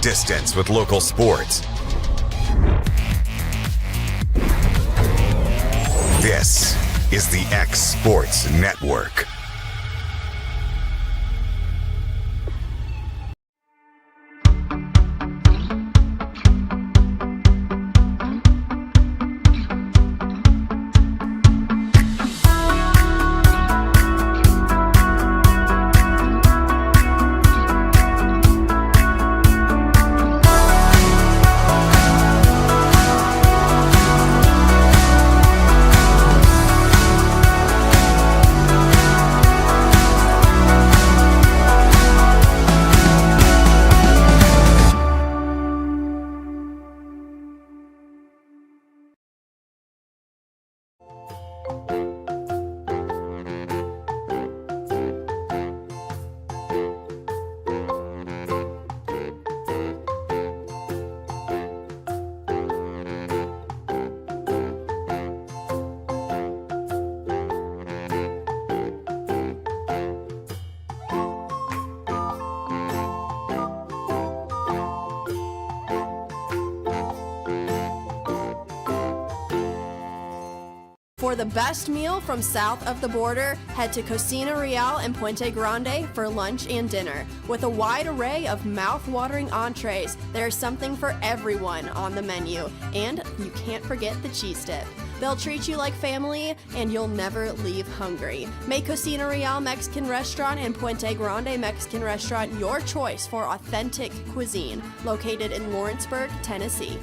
distance with local sports. This is the X Sports Network. For the best meal from south of the border, head to Cocina Real in Puente Grande for lunch and dinner. With a wide array of mouth-watering entrees, there's something for everyone on the menu. And you can't forget the cheese dip. They'll treat you like family, and you'll never leave hungry. Make Cocina Real Mexican Restaurant and Puente Grande Mexican Restaurant your choice for authentic cuisine, located in Lawrenceburg, Tennessee.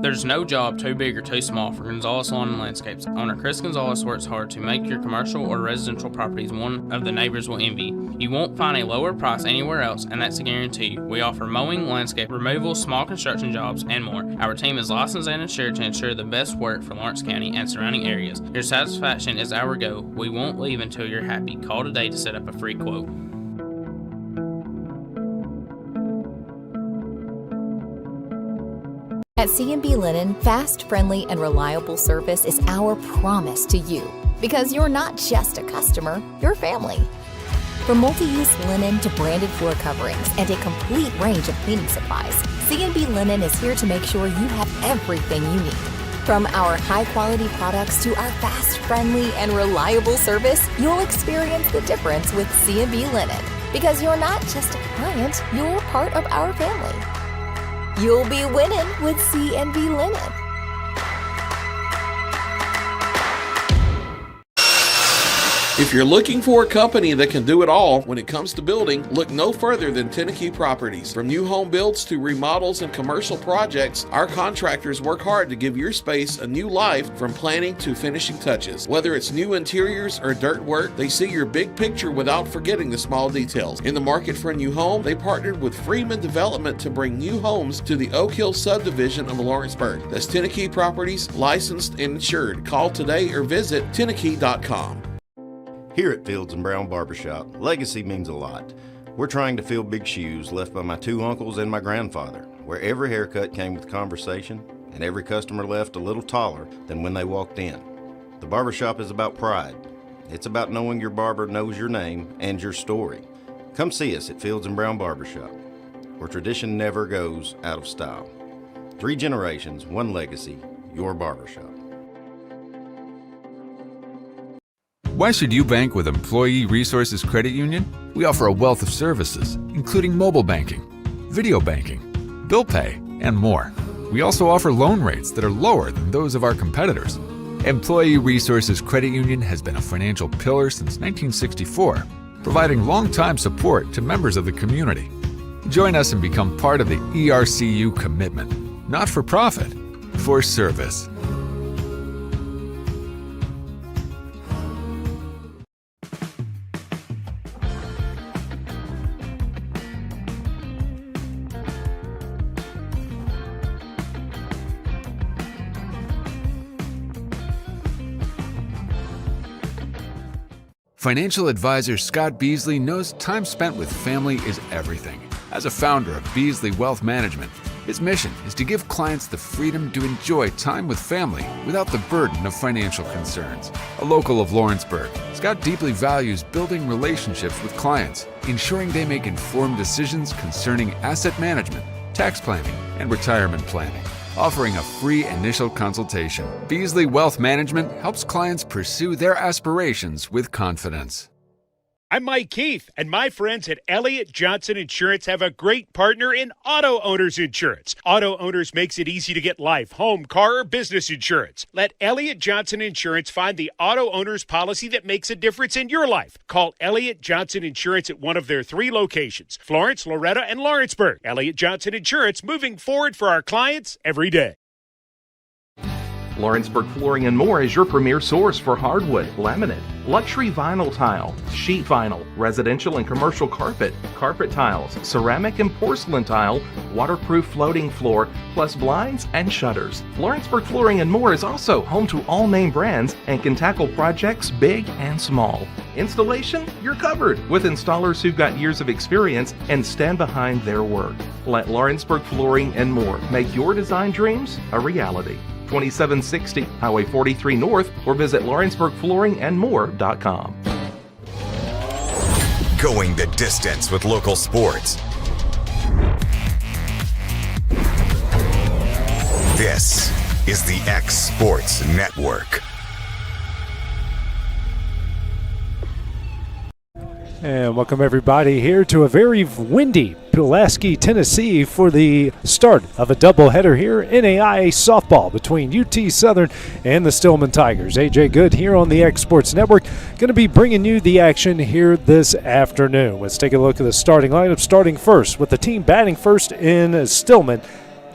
There's no job too big or too small for Gonzalez Lawn and Landscapes. Owner Chris Gonzalez works hard to make your commercial or residential properties one of the neighbors will envy. You won't find a lower price anywhere else, and that's a guarantee. We offer mowing, landscape removal, small construction jobs, and more. Our team is licensed and insured to ensure the best work for Lawrence County and surrounding areas. Your satisfaction is our goal. We won't leave until you're happy. Call today to set up a free quote. At C&B Linen, fast, friendly, and reliable service is our promise to you. Because you're not just a customer, you're family. From multi-use linen to branded floor coverings and a complete range of cleaning supplies, C&B Linen is here to make sure you have everything you need. From our high-quality products to our fast, friendly, and reliable service, you'll experience the difference with C&B Linen. Because you're not just a client, you're part of our family. You'll be winning with C&B Linen. If you're looking for a company that can do it all when it comes to building, look no further than Tennessee Properties. From new home builds to remodels and commercial projects, our contractors work hard to give your space a new life from planning to finishing touches. Whether it's new interiors or dirt work, they see your big picture without forgetting the small details. In the market for a new home, they partnered with Freeman Development to bring new homes to the Oak Hill subdivision of Lawrenceburg. That's Tennessee Properties, licensed and insured. Call today or visit Tennessee.com. Here at Fields & Brown Barbershop, legacy means a lot. We're trying to fill big shoes left by my two uncles and my grandfather, where every haircut came with conversation and every customer left a little taller than when they walked in. The barbershop is about pride. It's about knowing your barber knows your name and your story. Come see us at Fields & Brown Barbershop, where tradition never goes out of style. 3 generations, 1 legacy, your barbershop. Why should you bank with Employee Resources Credit Union? We offer a wealth of services, including mobile banking, video banking, bill pay, and more. We also offer loan rates that are lower than those of our competitors. Employee Resources Credit Union has been a financial pillar since 1964, providing long-time support to members of the community. Join us and become part of the ERCU commitment, not for profit, for service. Financial advisor Scott Beasley knows time spent with family is everything. As a founder of Beasley Wealth Management, His mission is to give clients the freedom to enjoy time with family without the burden of financial concerns. A local of Lawrenceburg, Scott deeply values building relationships with clients, ensuring they make informed decisions concerning asset management, tax planning, and retirement planning. Offering a free initial consultation, Beasley Wealth Management helps clients pursue their aspirations with confidence. I'm Mike Keith, and my friends at Elliott Johnson Insurance have a great partner in auto owners insurance. Auto owners makes it easy to get life, home, car, or business insurance. Let Elliott Johnson Insurance find the auto owner's policy that makes a difference in your life. Call Elliott Johnson Insurance at one of their 3 locations, Florence, Loretto, and Lawrenceburg. Elliott Johnson Insurance, moving forward for our clients every day. Lawrenceburg Flooring and More is your premier source for hardwood, laminate, luxury vinyl tile, sheet vinyl, residential and commercial carpet, carpet tiles, ceramic and porcelain tile, waterproof floating floor, plus blinds and shutters. Lawrenceburg Flooring and More is also home to all name brands and can tackle projects big and small. Installation, you're covered with installers who've got years of experience and stand behind their work. Let Lawrenceburg Flooring and More make your design dreams a reality. 2760 Highway 43 North, or visit LawrenceburgFlooringandMore.com. Going the distance with local sports. This is the X Sports Network. And welcome everybody here to a very windy Pulaski, Tennessee for the start of a doubleheader here in NAIA Softball between UT Southern and the Stillman Tigers. AJ Good here on the X Sports Network, going to be bringing you the action here this afternoon. Let's take a look at the starting lineup, starting first with the team batting first in Stillman.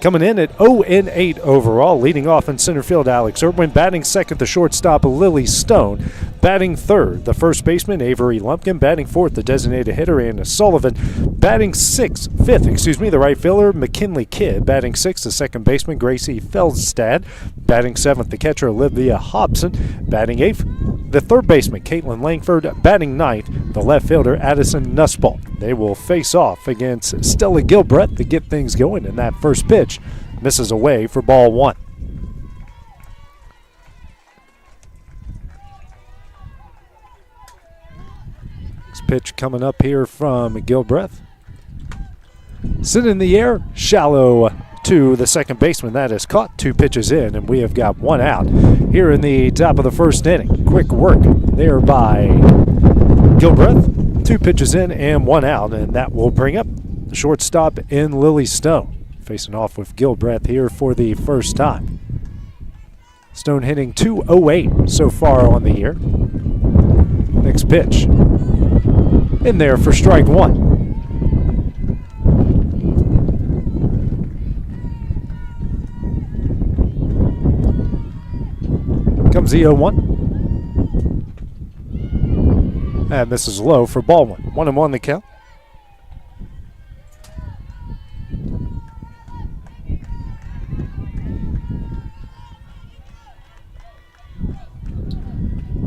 Coming in at 0-8 overall, leading off in center field, Alex Irwin. Batting second, the shortstop, Lily Stone. Batting third, the first baseman, Avery Lumpkin. Batting fourth, the designated hitter, Anna Sullivan. Batting fifth, the right fielder, McKinley Kidd. Batting sixth, the second baseman, Gracie Feldstad. Batting seventh, the catcher, Olivia Hobson. Batting eighth, the third baseman, Caitlin Langford. Batting ninth, the left fielder, Addison Nussbaum. They will face off against Stella Gilbreth to get things going, in that first pitch misses away for ball one. Next pitch coming up here from Gilbreth. Sit in the air, shallow to the second baseman. That is caught. 2 pitches in, and we have got 1 out here in the top of the first inning. Quick work there by Gilbreth. 2 pitches in and 1 out, and that will bring up the shortstop in Lily Stone. Facing off with Gilbreth here for the first time. Stone hitting .208 so far on the year. Next pitch. In there for strike one. Comes the 0-1. And this is low for ball one. 1-1 the count.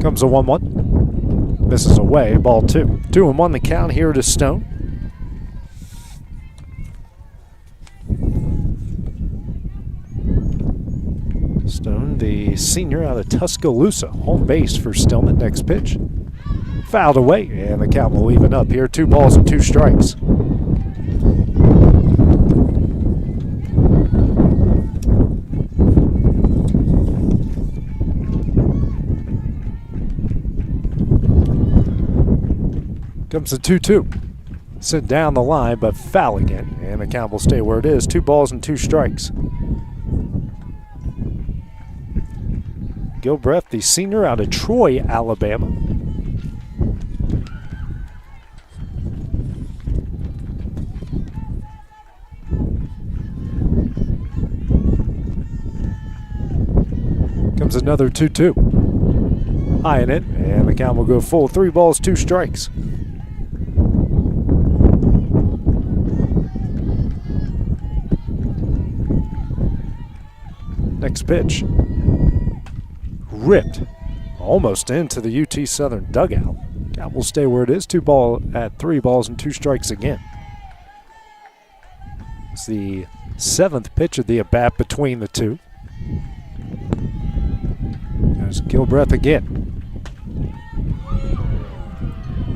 Comes a 1-1. Misses away, ball 2. 2-1 the count here to Stone. Stone, the senior out of Tuscaloosa, home base for Stillman. Next pitch. Fouled away, and the count will even up here. 2 balls and 2 strikes. Comes the 2-2. Sent down the line, but foul again. And the count will stay where it is. 2 balls and 2 strikes. Gilbreth, the senior out of Troy, Alabama. Comes another 2-2. High in it, and the count will go full. 3 balls, 2 strikes. Next pitch. Ripped almost into the UT Southern dugout. Count will stay where it is. 3 balls and 2 strikes again. It's the 7th pitch of the at-bat between the two. There's Gilbreth again.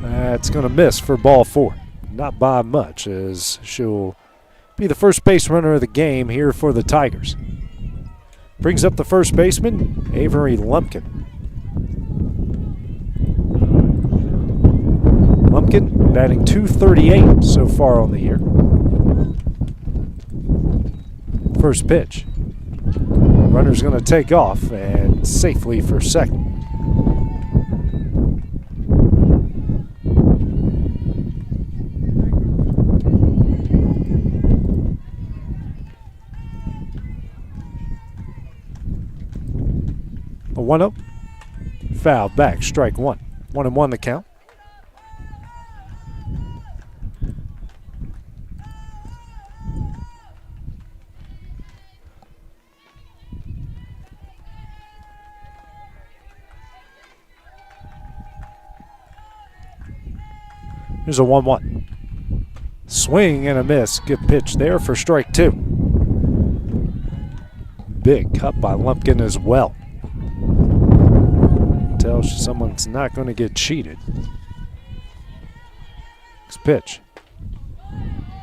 That's going to miss for ball 4. Not by much, as she'll be the first base runner of the game here for the Tigers. Brings up the first baseman, Avery Lumpkin. Lumpkin batting .238 so far on the year. First pitch. Runner's going to take off and safely for second. A 1-0. Foul back, strike one. 1-1 the count. Here's a 1-1. Swing and a miss. Good pitch there for strike 2. Big cut by Lumpkin as well. Tells you someone's not going to get cheated. Next pitch.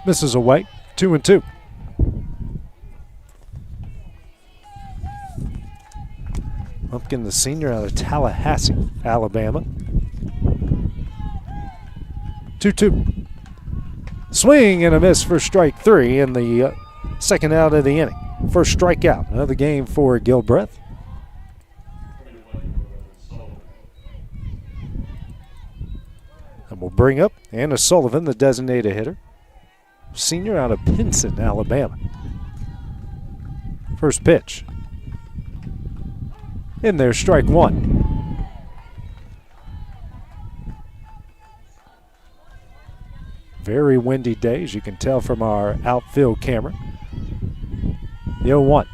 Misses away. 2-2. Lumpkin, the senior out of Tallahassee, Alabama. 2-2. Swing and a miss for strike 3 in the second out of the inning. First strikeout. Another game for Gilbreth. And we'll bring up Anna Sullivan, the designated hitter. Senior out of Pinson, Alabama. First pitch. In there, strike 1. Very windy day, as you can tell from our outfield camera. The 0-1.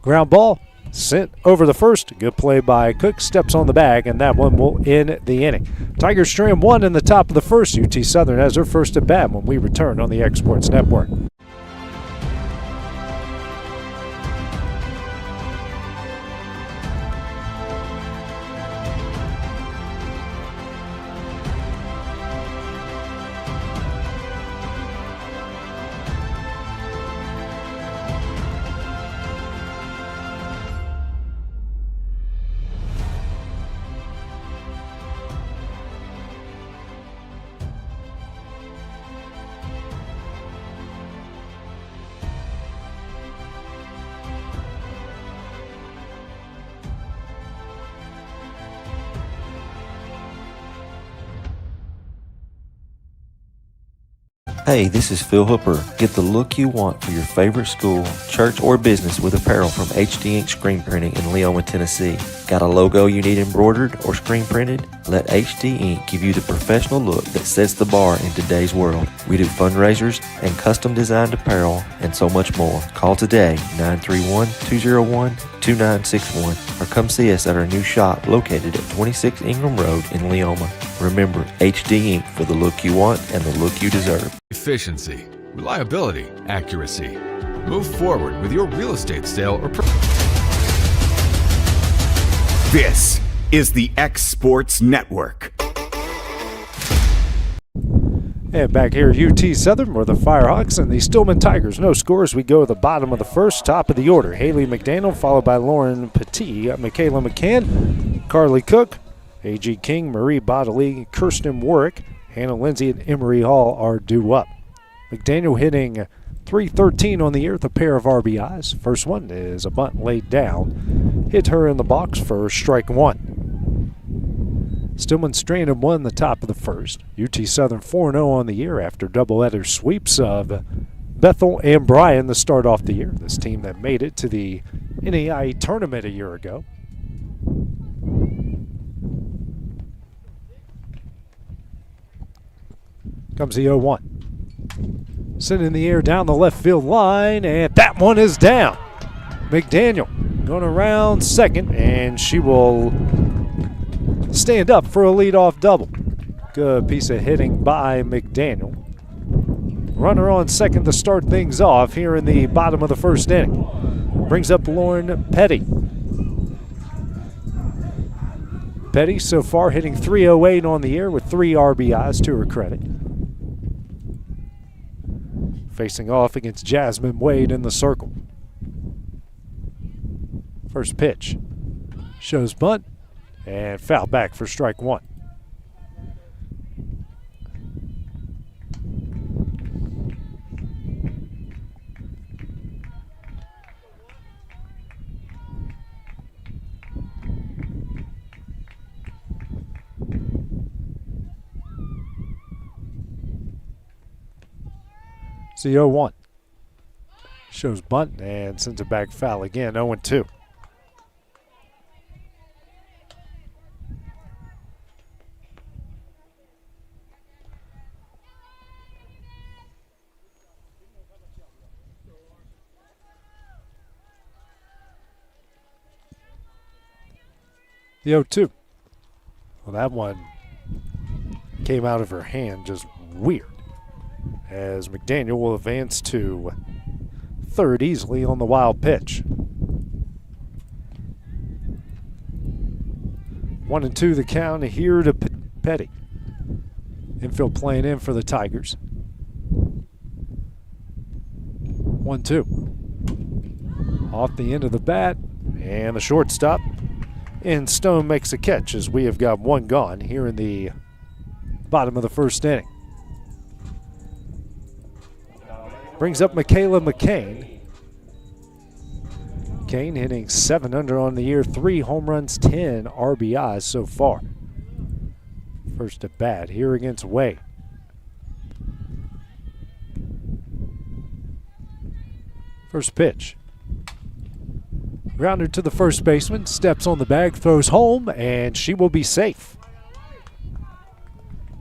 Ground ball sent over the first. Good play by Cook. Steps on the bag, and that one will end the inning. Tigers stream 1 in the top of the first. UT Southern has their first at bat when we return on the X Sports Network. Hey, this is Phil Hooper. Get the look you want for your favorite school, church, or business with apparel from HD Ink Screen Printing in Leoma, Tennessee. Got a logo you need embroidered or screen printed? Let HD Ink give you the professional look that sets the bar in today's world. We do fundraisers and custom designed apparel and so much more. Call today, 931-201-2961, or come see us at our new shop located at 26 Ingram Road in Leoma. Remember, HD Ink for the look you want and the look you deserve. Efficiency, reliability, accuracy. Move forward with your real estate sale or This is the X Sports Network. And back here at UT Southern, we're the Firehawks and the Stillman Tigers. No scores. We go to the bottom of the first, top of the order. Haley McDaniel, followed by Lauren Petit, Michaela McCann, Carly Cook, A.G. King, Marie Bodley, Kirsten Warwick, Hannah Lindsay, and Emery Hall are due up. McDaniel hitting .313 on the year with a pair of RBIs. First one is a bunt laid down. Hit her in the box for strike 1. Stillman stranded 1 in the top of the first. UT Southern 4-0 on the year after doubleheader sweeps of Bethel and Bryan to start off the year. This team that made it to the NAIA tournament a year ago. Comes the 0-1. Sent in the air down the left field line, and that one is down. McDaniel going around second, and she will stand up for a leadoff double. Good piece of hitting by McDaniel. Runner on second to start things off here in the bottom of the first inning. Brings up Lauren Petty. Petty so far hitting .308 on the year with 3 RBIs to her credit. Facing off against Jasmine Wade in the circle. First pitch. Shows bunt and foul back for strike one. It's the 0-1. Shows bunt and sends it back foul again, 0-2. The 0-2. Well, that one came out of her hand just weird, as McDaniel will advance to third easily on the wild pitch. 1-2 the count here to Petty. Infield playing in for the Tigers. 1-2. Off the end of the bat, and the shortstop and Stone makes a catch as we have got one gone here in the bottom of the first inning. Brings up Michaela McCain. McCain hitting 7 under on the year, 3 home runs, 10 RBIs so far. First at bat here against Wade. First pitch. Grounder to the first baseman, steps on the bag, throws home, and she will be safe.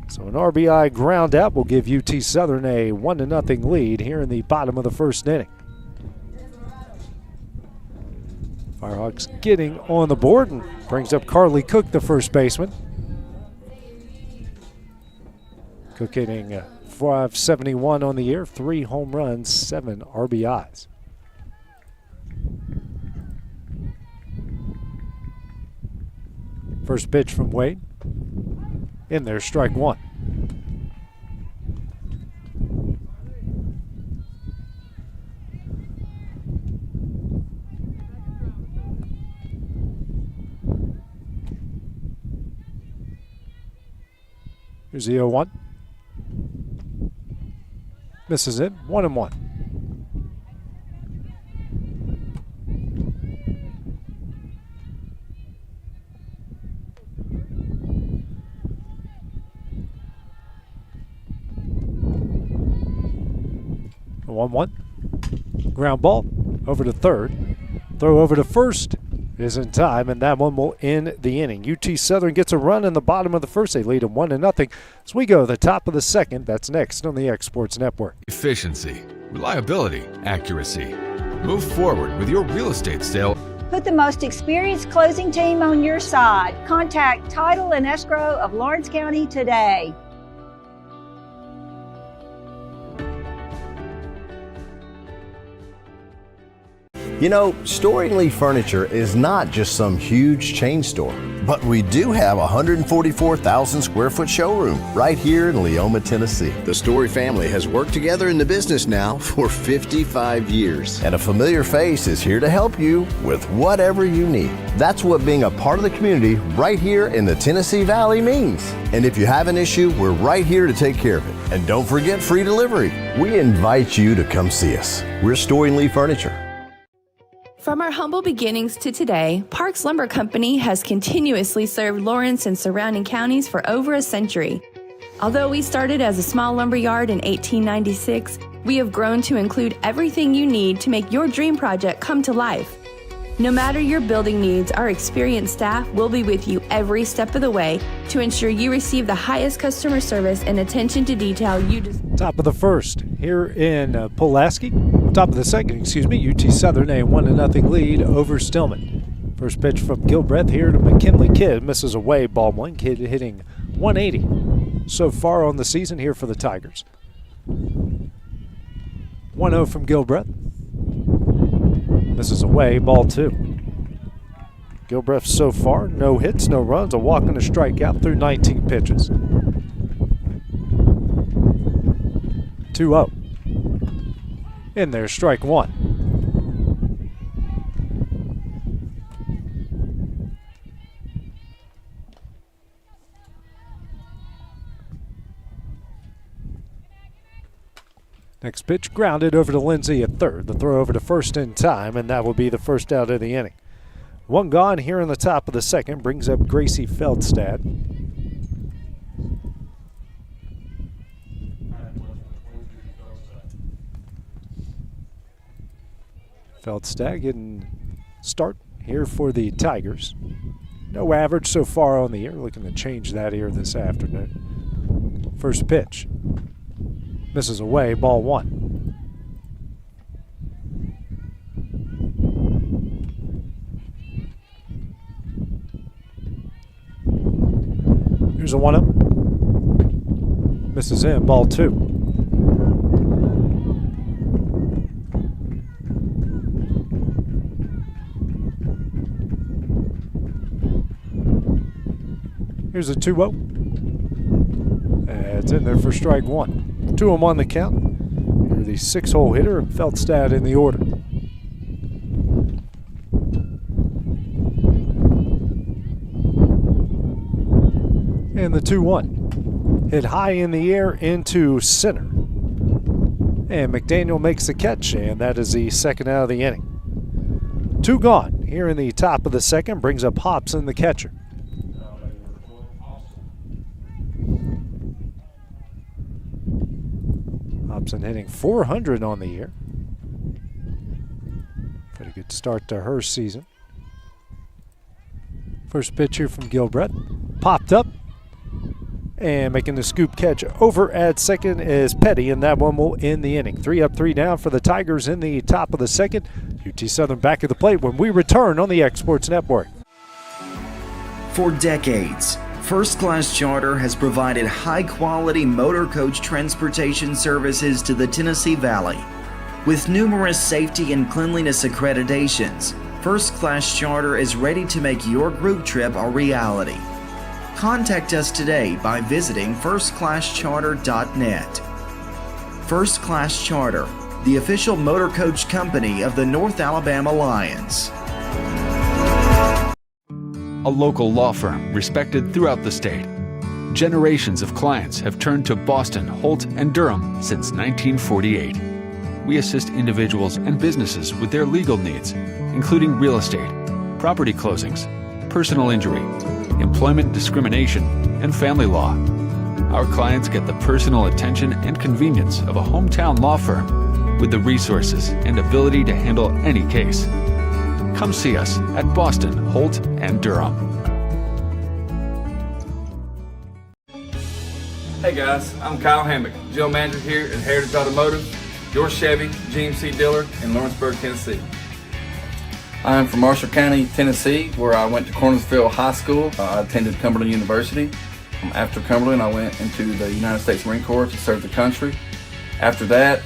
So an RBI ground out will give UT Southern a 1-0 lead here in the bottom of the first inning. Firehawks getting on the board and brings up Carly Cook, the first baseman. Cook hitting .571 on the year, 3 home runs, 7 RBIs. First pitch from Wade. In there, strike one. Here's the 0-1. Misses it, 1-1. A 1-1. Ground ball over to third. Throw over to first is in time, and that one will end the inning. UT Southern gets a run in the bottom of the first. They lead them 1-0. As we go to the top of the second, that's next on the X Sports Network. Efficiency, reliability, accuracy. Move forward with your real estate sale. Put the most experienced closing team on your side. Contact Title and Escrow of Lawrence County today. You know, Storing Lee Furniture is not just some huge chain store, but we do have a 144,000 square foot showroom right here in Leoma, Tennessee. The Story family has worked together in the business now for 55 years. And a familiar face is here to help you with whatever you need. That's what being a part of the community right here in the Tennessee Valley means. And if you have an issue, we're right here to take care of it. And don't forget free delivery. We invite you to come see us. We're Storing Lee Furniture. From our humble beginnings to today, Parks Lumber Company has continuously served Lawrence and surrounding counties for over a century. Although we started as a small lumber yard in 1896, we have grown to include everything you need to make your dream project come to life. No matter your building needs, our experienced staff will be with you every step of the way to ensure you receive the highest customer service and attention to detail you deserve. Top of the first here in Pulaski. Top of the second, UT Southern a 1-0 lead over Stillman. First pitch from Gilbreth here to McKinley Kidd. Misses away, ball one. Kidd hitting .180 so far on the season here for the Tigers. 1-0 from Gilbreth. Misses away, ball 2. Gilbreth so far, no hits, no runs, a walk and a strikeout through 19 pitches. 2-0. In there, strike 1. Next pitch grounded over to Lindsay at third. The throw over to first in time, and that will be the first out of the inning. 1 gone here in the top of the second brings up Gracie Feldstad. Feldstad getting start here for the Tigers. No average so far on the year. Looking to change that here this afternoon. First pitch. Misses away, ball 1. Here's a 1-0. Misses in, ball 2. Here's a 2-0. It's in there for strike 1. 2 on the count. Here the 6-hole hitter and Feldstad in the order. And the 2-1. Hit high in the air into center. And McDaniel makes the catch, and that is the second out of the inning. 2 gone here in the top of the second, brings up Hobson, the catcher. Hobson hitting .400 on the year. Pretty good start to her season. First pitch here from Gilbreth. Popped up. And making the scoop catch over at second is Petty, and that one will end the inning. 3 up, 3 down for the Tigers in the top of the second. UT Southern back at the plate when we return on the X Sports Network. For decades, First Class Charter has provided high-quality motor coach transportation services to the Tennessee Valley. With numerous safety and cleanliness accreditations, First Class Charter is ready to make your group trip a reality. Contact us today by visiting firstclasscharter.net. First Class Charter, the official motor coach company of the North Alabama Lions. A local law firm respected throughout the state. Generations of clients have turned to Boston, Holt, and Durham since 1948. We assist individuals and businesses with their legal needs, including real estate, property closings, personal injury, employment discrimination, and family law. Our clients get the personal attention and convenience of a hometown law firm with the resources and ability to handle any case. Come see us at Boston, Holt, and Durham. Hey guys, I'm Kyle Hammock, General Manager here at Heritage Automotive, your Chevy GMC dealer in Lawrenceburg, Tennessee. I'm from Marshall County, Tennessee, where I went to Cornersville High School. I attended Cumberland University. After Cumberland, I went into the United States Marine Corps to serve the country. After that,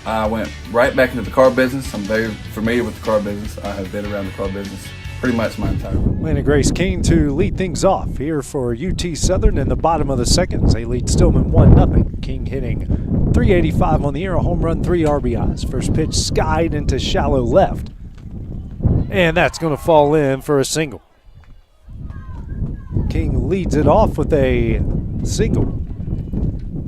I went right back into the car business. I'm very familiar with the car business. I have been around the car business pretty much my entire life. Landon Grace King to lead things off here for UT Southern in the bottom of the second as they lead Stillman 1-0. King hitting .385 on the year, a home run, 3 RBIs. First pitch skied into shallow left. And that's going to fall in for a single. King leads it off with a single.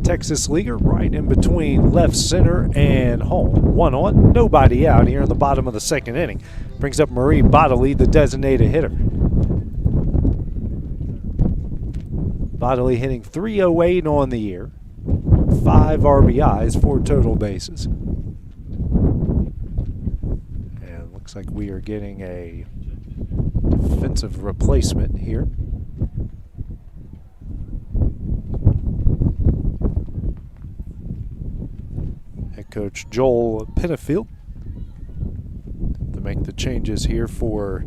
Texas leaguer right in between left, center, and home. 1 on, nobody out here in the bottom of the second inning. Brings up Marie Bodley, the designated hitter. Bodley hitting .308 on the year. 5 RBIs, 4 total bases. And looks like we are getting a defensive replacement here. Head coach Joel Pennefield to make the changes here for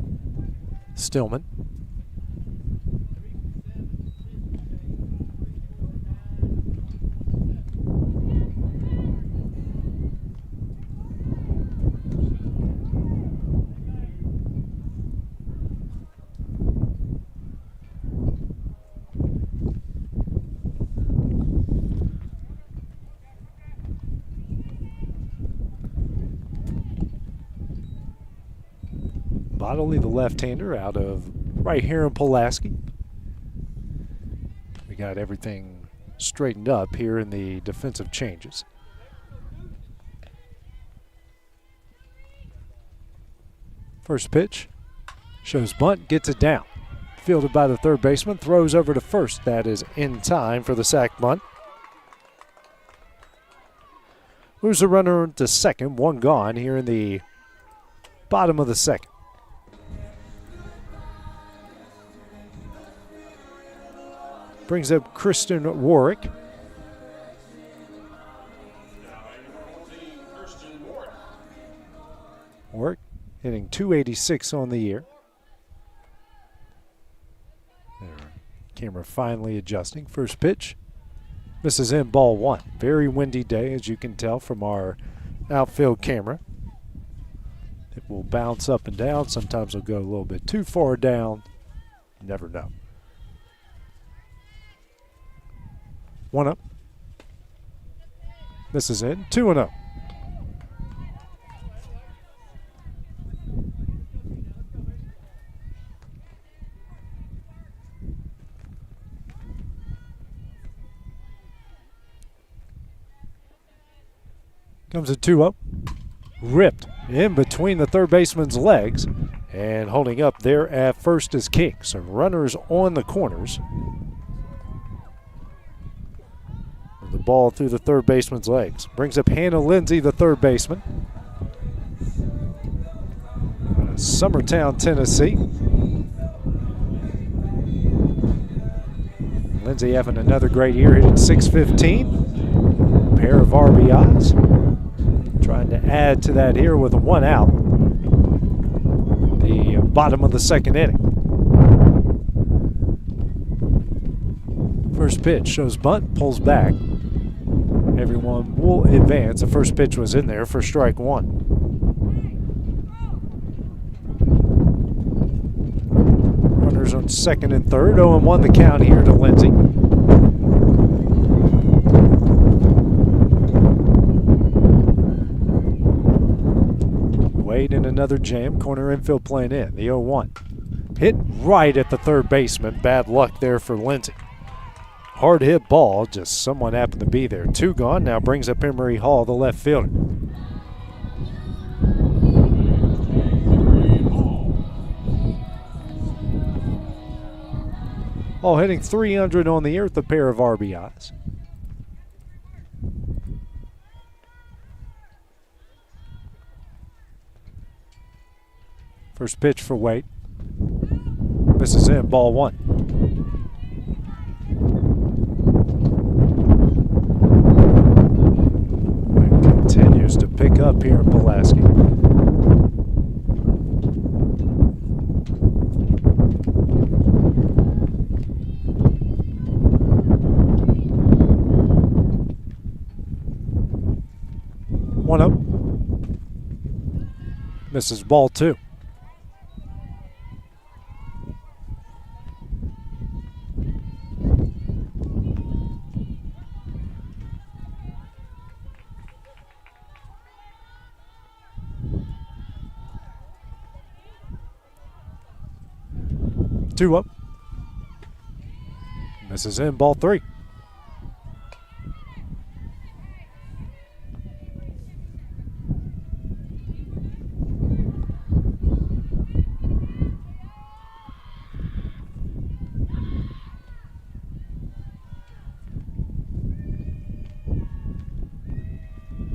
Stillman. Bodley, the left-hander, out of right here in Pulaski. We got everything straightened up here in the defensive changes. First pitch shows bunt, gets it down. Fielded by the third baseman, throws over to first. That is in time for the sac bunt. Moves the runner to second, one gone here in the bottom of the second. Brings up Kristen Warwick. Warwick hitting .286 on the year. There, camera finally adjusting. First pitch misses in, ball one. Very windy day, as you can tell from our outfield camera. It will bounce up and down. Sometimes it'll go a little bit too far down. You never know. 1-0. Misses in, 2-0. Comes a 2-0. Ripped in between the third baseman's legs, and holding up there at first is King. So runners on the corners. The ball through the third baseman's legs. Brings up Hannah Lindsay, the third baseman. Summertown, Tennessee. Lindsay having another great year, hitting .615. Pair of RBIs. Trying to add to that here with a 1 out. The bottom of the second inning. First pitch shows bunt, pulls back. Everyone will advance. The first pitch was in there for strike one. Runners on second and third. 0-1 the count here to Lindsay. Wade in another jam. Corner infield playing in. The 0-1. Hit right at the third baseman. Bad luck there for Lindsay. Hard hit ball, just someone happened to be there. 2 gone, now brings up Emery Hall, the left fielder. Hall hitting .300 on the year with a pair of RBIs. First pitch for Wade. Misses in, ball one. Continues to pick up here in Pulaski. One up. Misses ball two. Two up. Misses in, ball three.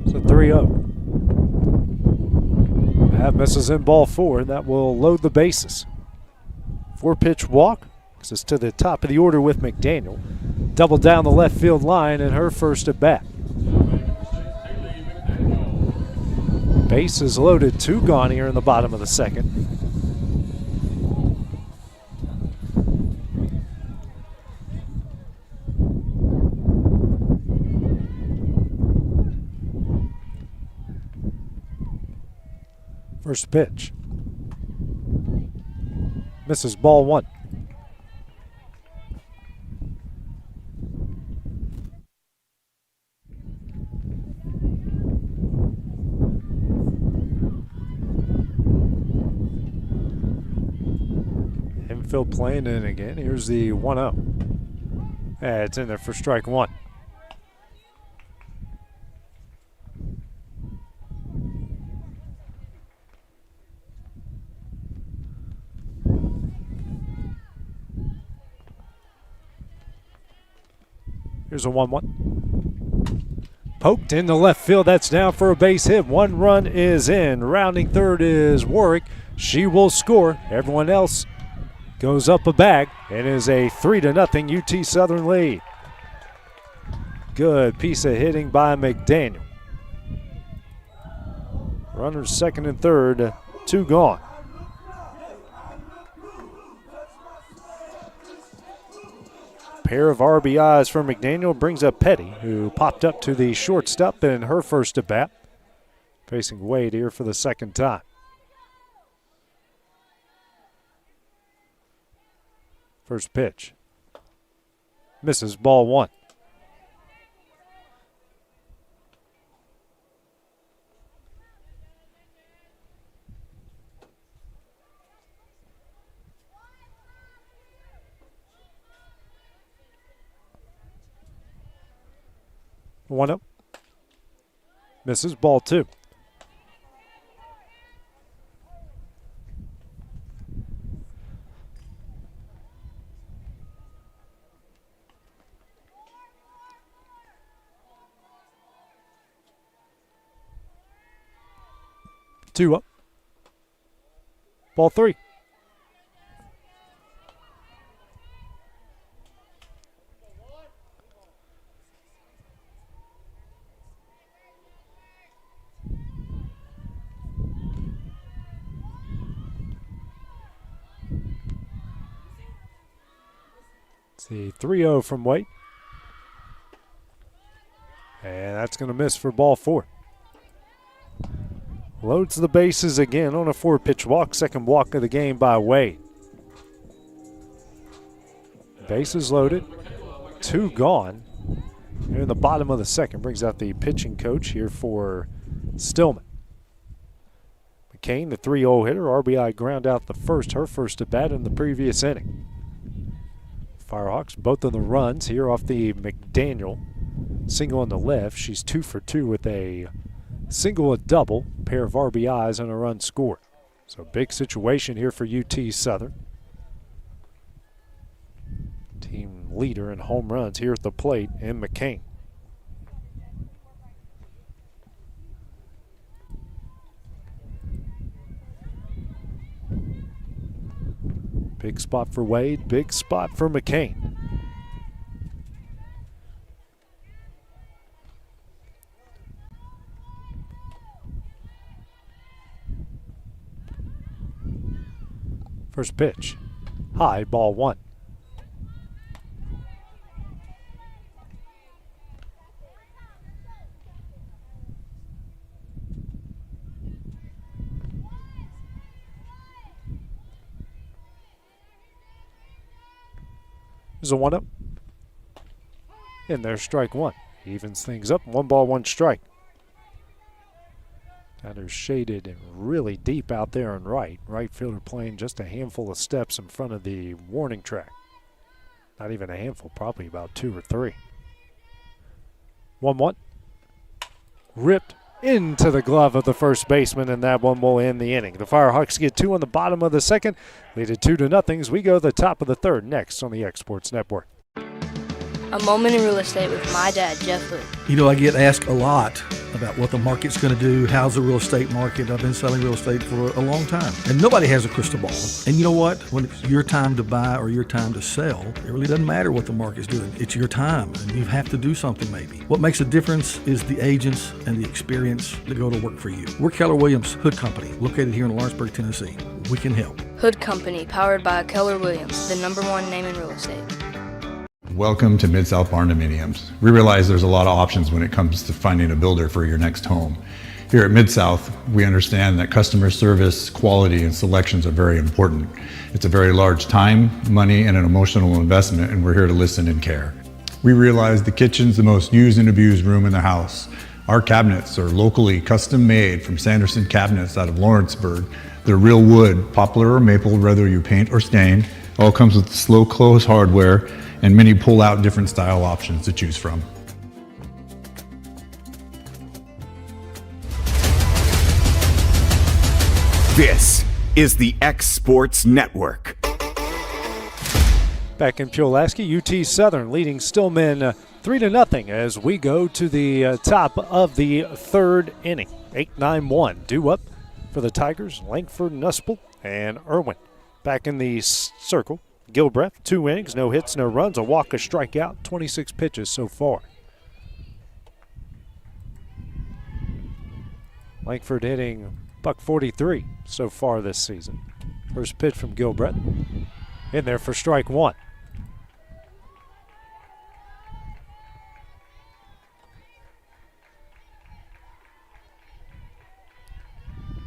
So 3-0. That misses in, ball four. That will load the bases. 4-pitch walk. This is to the top of the order with McDaniel. Double down the left field line in her first at bat. Base is loaded. 2 gone here in the bottom of the second. First pitch. Misses ball one. Infield playing in again. Here's the 1-0. It's in there for strike one. Here's a 1-1. Poked in the left field. That's down for a base hit. One run is in. Rounding third is Warwick. She will score. Everyone else goes up a bag. It is a 3-0 UT Southern lead. Good piece of hitting by McDaniel. Runners second and third, 2 gone. Pair of RBIs for McDaniel brings up Petty, who popped up to the shortstop in her first at bat. Facing Wade here for the second time. First pitch. Misses, ball one. One up. Misses, ball two. Two up. Ball three. It's the 3-0 from White. And that's going to miss for ball four. Loads the bases again on a 4-pitch walk. Second walk of the game by Wade. Bases loaded. 2 gone. Here in the bottom of the second. Brings out the pitching coach here for Stillman. McCain, the 3-0 hitter. RBI ground out the first. Her first at bat in the previous inning. Firehawks, both of the runs here off the McDaniel single on the left. She's 2 for 2 with a single, a double, pair of RBIs and a run scored. So big situation here for UT Southern. Team leader in home runs here at the plate in McCain. Big spot for Wade, big spot for McCain. First pitch, high, ball one. There's a 1-up. And there's strike one. Evens things up. 1 ball, 1 strike. They're shaded and really deep out there on right. Right fielder playing just a handful of steps in front of the warning track. Not even a handful, probably about 2 or 3. 1-1. Ripped into the glove of the first baseman, and that one will end the inning. The Firehawks get 2 on the bottom of the second, lead it 2-0 as we go to the top of the third next on the Exports Network. A moment in real estate with my dad, Jeff Lee. You know, I get asked a lot about what the market's going to do. How's the real estate market? I've been selling real estate for a long time, and nobody has a crystal ball. And you know what? When it's your time to buy or your time to sell, it really doesn't matter what the market's doing. It's your time, and you have to do something maybe. What makes a difference is the agents and the experience that go to work for you. We're Keller Williams Hood Company, located here in Lawrenceburg, Tennessee. We can help. Hood Company, powered by Keller Williams, the #1 name in real estate. Welcome to Mid-South Barn Dominiums. We realize there's a lot of options when it comes to finding a builder for your next home. Here at Mid-South, we understand that customer service, quality, and selections are very important. It's a very large time, money, and an emotional investment, and we're here to listen and care. We realize the kitchen's the most used and abused room in the house. Our cabinets are locally custom made from Sanderson Cabinets out of Lawrenceburg. They're real wood, poplar or maple, whether you paint or stain, All comes with slow close hardware and many pull-out different style options to choose from. This is the X Sports Network. Back in Pulaski, UT Southern leading Stillman 3-0 as we go to the top of the third inning. 8-9-1 due up for the Tigers, Langford, Nuspel, and Irwin. Back in the circle, Gilbreth, 2 innings, no hits, no runs, a walk, a strikeout, 26 pitches so far. Langford hitting .143 so far this season. First pitch from Gilbreth. In there for strike 1.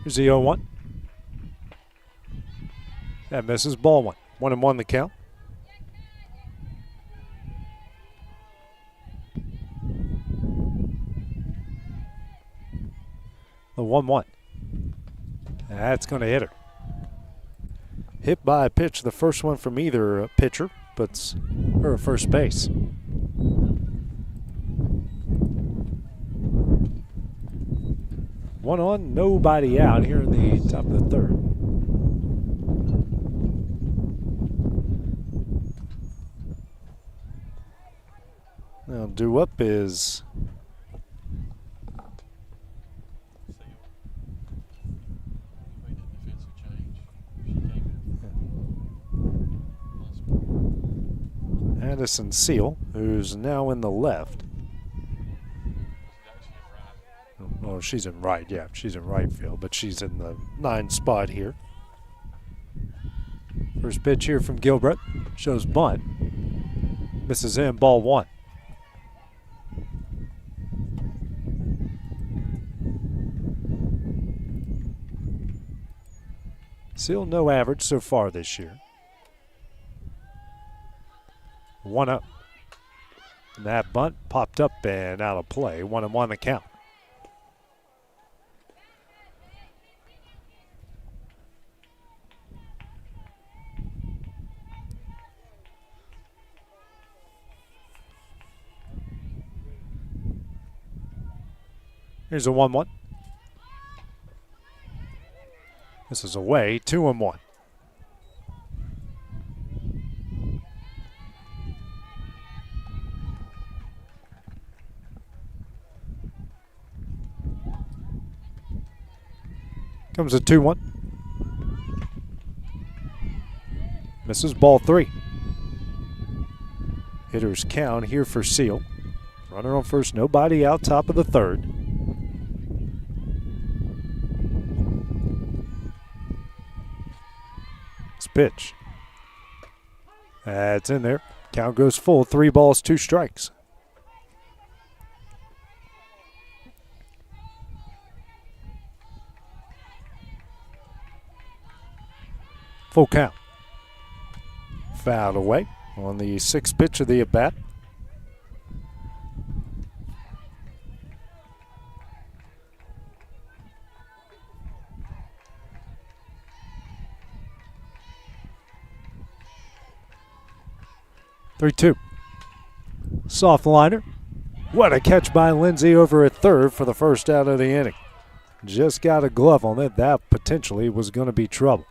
Here's the 0-1. That misses, ball 1. 1-1 the count. The 1-1. That's going to hit her. Hit by a pitch, the first one from either pitcher, puts her at first base. One on, nobody out here in the top of the third. Now due up is Addison Seal, who's now in the left. Oh, she's in right, yeah, she's in right field, but she's in the 9 spot here. First pitch here from Gilbreth, shows bunt. Misses in, ball 1. Seal no average so far this year. 1-0. And that bunt popped up and out of play. 1-1 the count. Here's a 1-1. This is away, 2-1. Comes a 2-1. Misses, ball 3. Hitters count here for Seal. Runner on first, nobody out, top of the third. Pitch. That's in there. Count goes full. 3 balls, 2 strikes. Full count. Fouled away on the 6th pitch of the at-bat. Three-two. Soft liner. What a catch by Lindsay over at third for the first out of the inning. Just got a glove on it. That potentially was going to be trouble.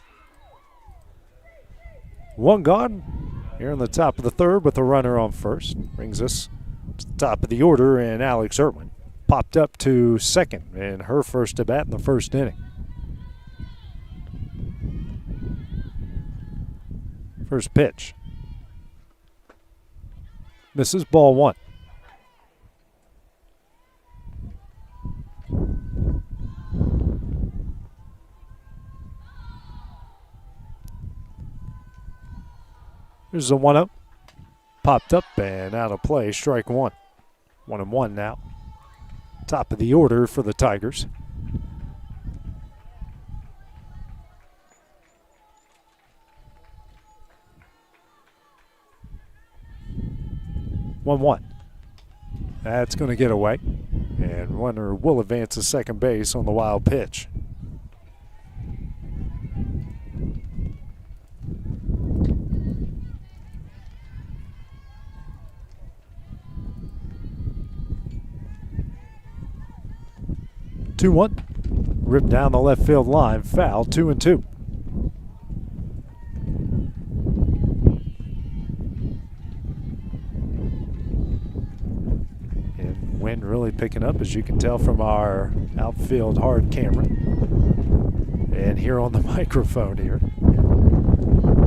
1 gone here in the top of the third with a runner on first. Brings us to the top of the order, and Alex Irwin popped up to second in her first at bat in the first inning. First pitch. Misses, ball 1. Here's a 1-0. Popped up and out of play, strike 1. 1-1 now. Top of the order for the Tigers. One. That's going to get away. And runner will advance to second base on the wild pitch. 2-1. Ripped down the left field line. Foul, 2-2. And wind really picking up, as you can tell from our outfield hard camera. And here on the microphone here.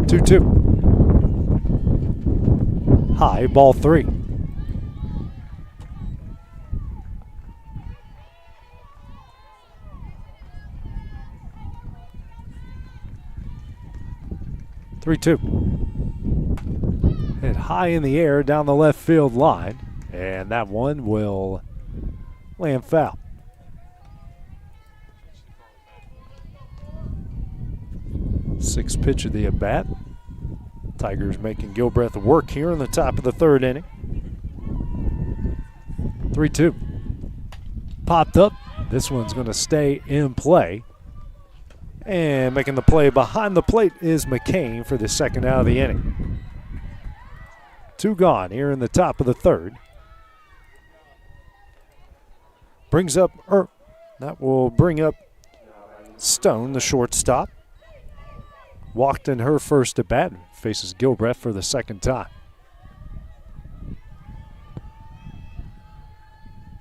2-2. High, ball 3. Three-two. Hit high in the air down the left field line, and that one will land foul. Sixth pitch of the at bat. Tigers making Gilbreth work here in the top of the third inning. 3-2. Popped up. This one's going to stay in play. And making the play behind the plate is McCain for the second out of the inning. 2 gone here in the top of the third. Brings up, that will bring up Stone, the shortstop. Walked in her first at bat, faces Gilbreth for the second time.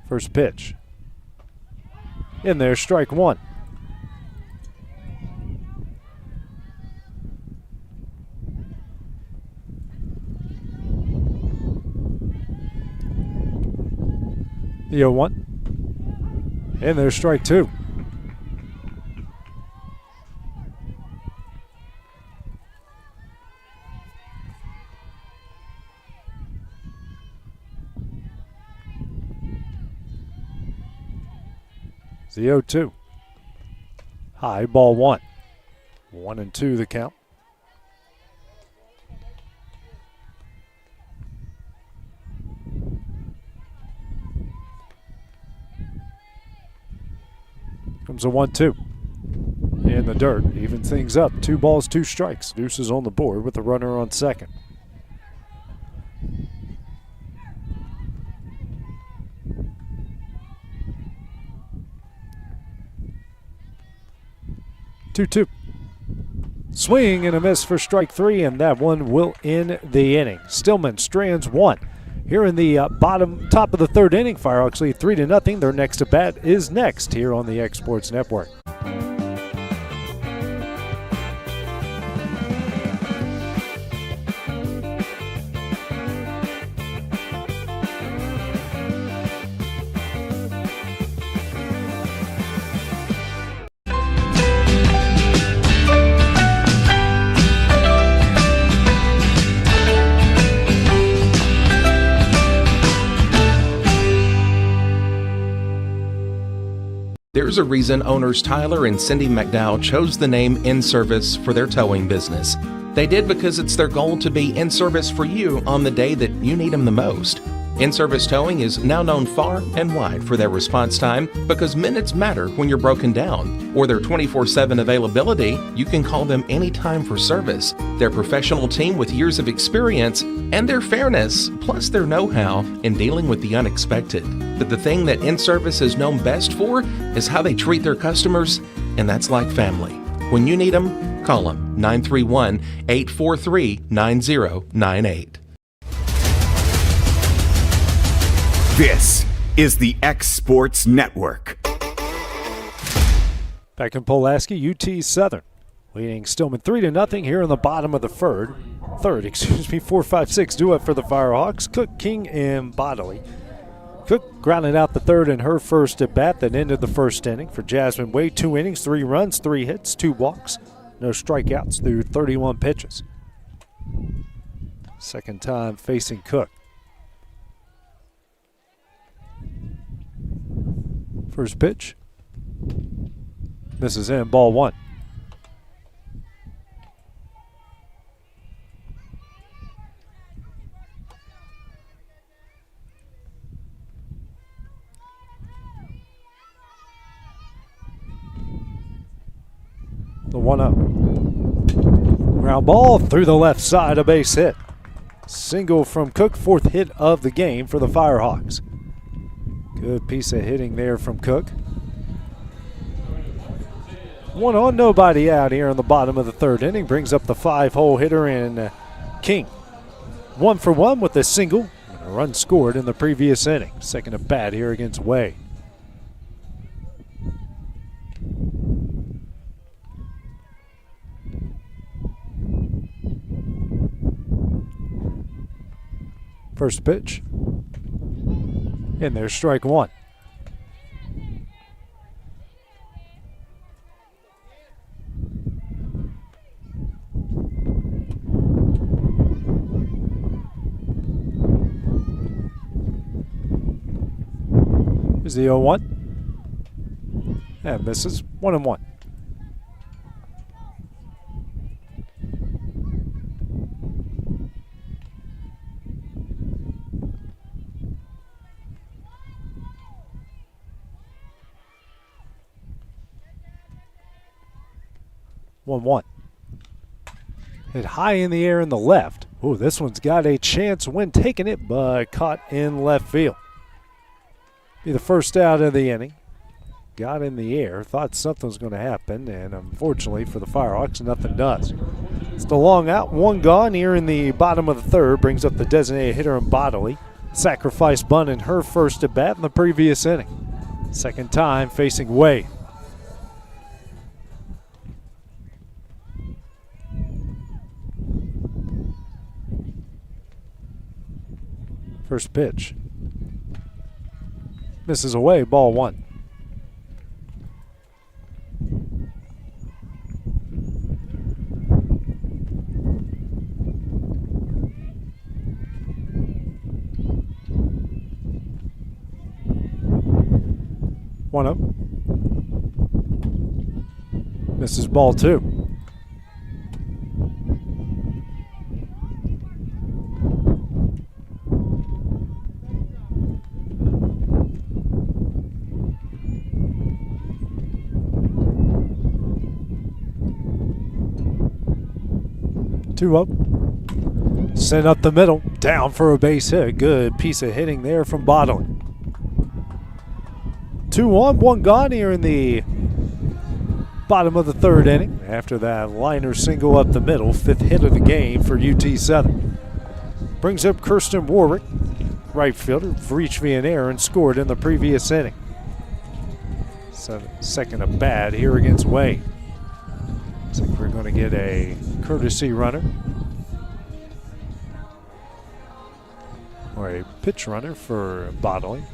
First pitch. In there, strike 1. The 0-1. And there's strike 2. The 0-2. High, ball 1. 1-2 the count. Comes a 1-2. In the dirt, even things up. 2 balls, 2 strikes. Deuces on the board with the runner on second. Two. Swing and a miss for strike 3, and that one will end the inning. Stillman strands 1. Here in the top of the third inning, Firehawks lead 3-0. Their next at bat is next here on the X Sports Network. There's a reason owners Tyler and Cindy McDowell chose the name In Service for their towing business. They did because it's their goal to be in service for you on the day that you need them the most. In-Service Towing is now known far and wide for their response time because minutes matter when you're broken down. Or their 24/7 availability, you can call them anytime for service. Their professional team with years of experience and their fairness, plus their know-how in dealing with the unexpected. But the thing that In-Service is known best for is how they treat their customers, and that's like family. When you need them, call them 931-843-9098. This is the X Sports Network. Back in Pulaski, UT Southern leading Stillman 3-0 here in the bottom of the third. 4-5-6 due up for the Firehawks. Cook, King, and Bodley. Cook grounded out the third in her first at bat that ended the first inning. For Jasmine Wade, 2 innings, 3 runs, 3 hits, 2 walks, no strikeouts through 31 pitches. Second time facing Cook. First pitch. Misses in, ball 1. The 1-0. Ground ball through the left side, a base hit. Single from Cook, 4th hit of the game for the Firehawks. Good piece of hitting there from Cook. One on, nobody out here in the bottom of the third inning. Brings up the 5-hole hitter in King. 1 for 1 with a single. A run scored in the previous inning. Second at bat here against Way. First pitch. And there's strike one. Is the 0-1. And misses. 1-1. Hit high in the air in the left. Oh, this one's got a chance when taking it, but caught in left field. Be the first out of the inning. Got in the air, thought something was going to happen, and unfortunately for the Firehawks, nothing does. It's the long out, one gone here in the bottom of the third. Brings up the designated hitter in Bodley. Sacrifice bunt in her first at bat in the previous inning. Second time facing Way. First pitch. Misses away, ball one. One up. Misses ball two. Two up. Sent up the middle. Down for a base hit. Good piece of hitting there from Bodley. 2 on, 1 gone here in the bottom of the third inning. After that liner single up the middle, 5th hit of the game for UT Southern. Brings up Kirsten Warwick, right fielder, reached via an error and scored in the previous inning. Second at bat here against Way. Looks like we're going to get a courtesy runner. Or a pitch runner for Bodley.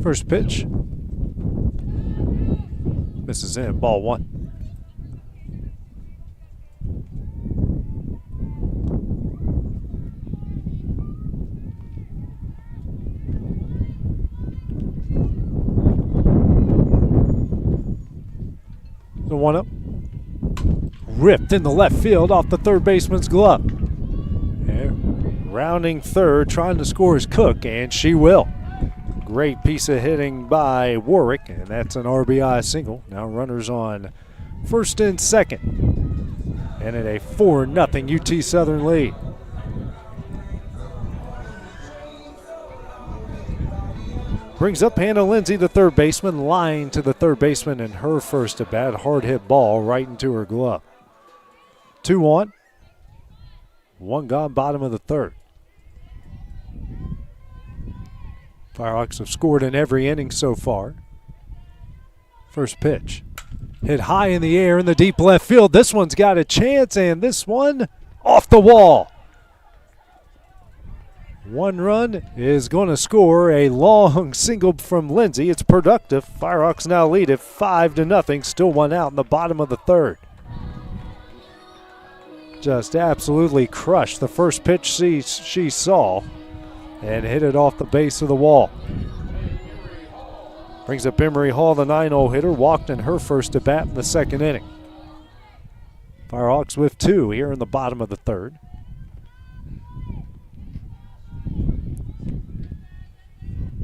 First pitch. Misses in, ball one. The 1 up. Ripped in the left field off the third baseman's glove. And rounding third, trying to score is Cook, and she will. Great piece of hitting by Warwick, and that's an RBI single. Now runners on first and second. And at a 4-0 UT Southern lead. Brings up Hannah Lindsay, the third baseman, line to the third baseman in her first at bat. Hard hit ball right into her glove. 2 on, 1 gone, bottom of the third. Firehawks have scored in every inning so far. First pitch. Hit high in the air in the deep left field. This one's got a chance, and this one off the wall. 1 run is going to score a long single from Lindsay. It's productive. Firehawks now lead it 5-0. Still 1 out in the bottom of the third. Just absolutely crushed the first pitch she saw and hit it off the base of the wall. Brings up Emery Hall, the 9-0 hitter, walked in her first at bat in the second inning. Firehawks with 2 here in the bottom of the third.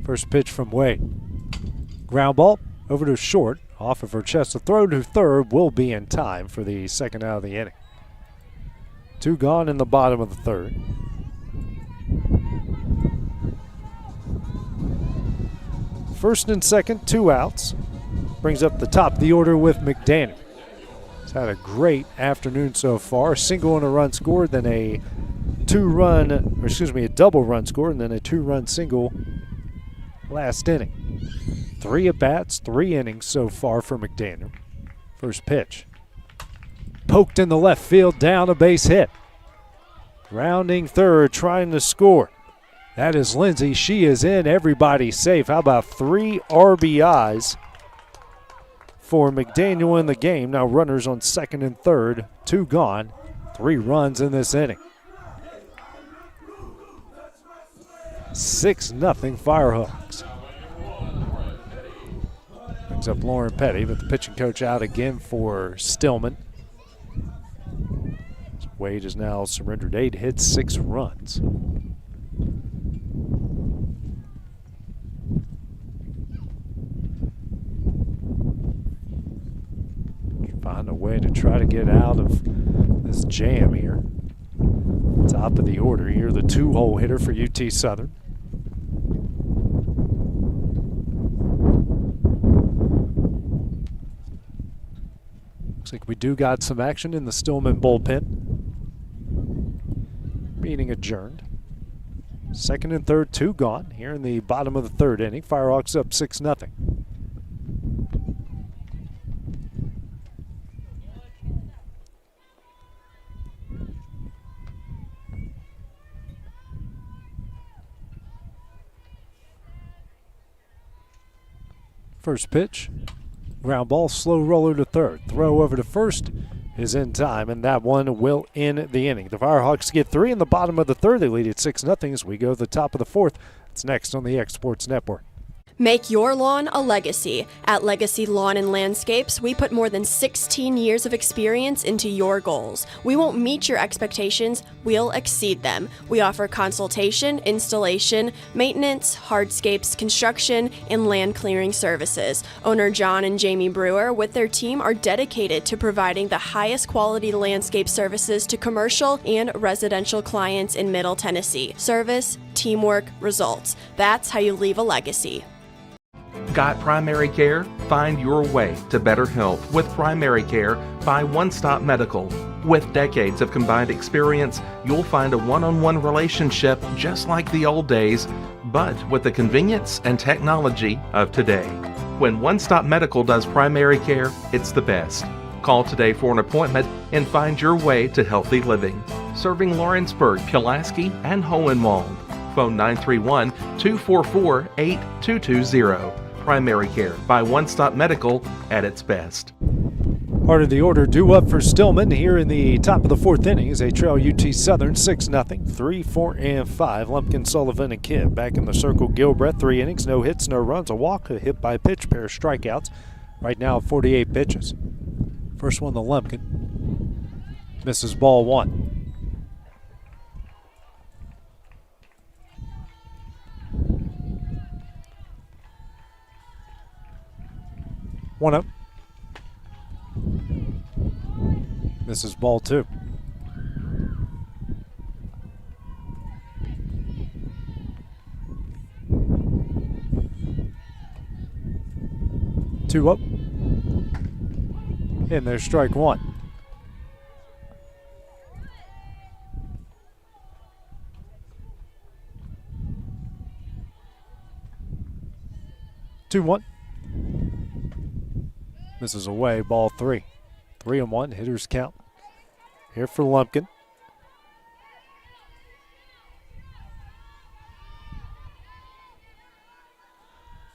First pitch from Way. Ground ball over to short. Off of her chest. The throw to third will be in time for the second out of the inning. 2 gone in the bottom of the third. First and second, 2 outs. Brings up the top of the order with McDaniel. He's had a great afternoon so far. A single and a run scored, then a double run scored, and then a 2-run single last inning. 3 at-bats, 3 innings so far for McDaniel. First pitch. Poked in the left field, down, a base hit. Rounding third, trying to score. That is Lindsay. She is in. Everybody's safe. How about 3 RBIs for McDaniel in the game? Now runners on second and third. 2 gone. 3 runs in this inning. 6-0 Firehawks. Brings up Lauren Petty, but the pitching coach out again for Stillman. Wade has now surrendered 8 hits, 6 runs. Find a way to try to get out of this jam here. Top of the order here, the 2-hole hitter for UT Southern. Looks like we do got some action in the Stillman bullpen. Meeting adjourned. Second and third, 2 gone here in the bottom of the third inning. Firehawks up 6-0. First pitch, ground ball, slow roller to third. Throw over to first is in time, and that one will end the inning. The Firehawks get 3 in the bottom of the third. They lead at 6-0 as we go to the top of the fourth. It's next on the X Sports Network. Make your lawn a legacy. At Legacy Lawn and Landscapes, we put more than 16 years of experience into your goals. We won't meet your expectations, we'll exceed them. We offer consultation, installation, maintenance, hardscapes, construction, and land clearing services. Owner John and Jamie Brewer with their team are dedicated to providing the highest quality landscape services to commercial and residential clients in Middle Tennessee. Service, teamwork, results. That's how you leave a legacy. Got primary care? Find your way to better health with primary care by One Stop Medical. With decades of combined experience, you'll find a one-on-one relationship just like the old days, but with the convenience and technology of today. When One Stop Medical does primary care, it's the best. Call today for an appointment and find your way to healthy living. Serving Lawrenceburg, Pulaski, and Hohenwald. Phone 931-244-8220. Primary care by One Stop Medical at its best. Part of the order due up for Stillman here in the top of the fourth inning as they trail UT Southern 6-0. 3, 4, and 5. Lumpkin, Sullivan, and Kidd back in the circle. Gilbreth, 3 innings, no hits, no runs, a walk, a hit by pitch, pair of strikeouts. Right now 48 pitches. First one to Lumpkin. Misses ball 1. One up. Misses ball 2. Two up. And there's strike 1. Two, 1. Misses away, ball 3. 3-1, hitters count. Here for Lumpkin.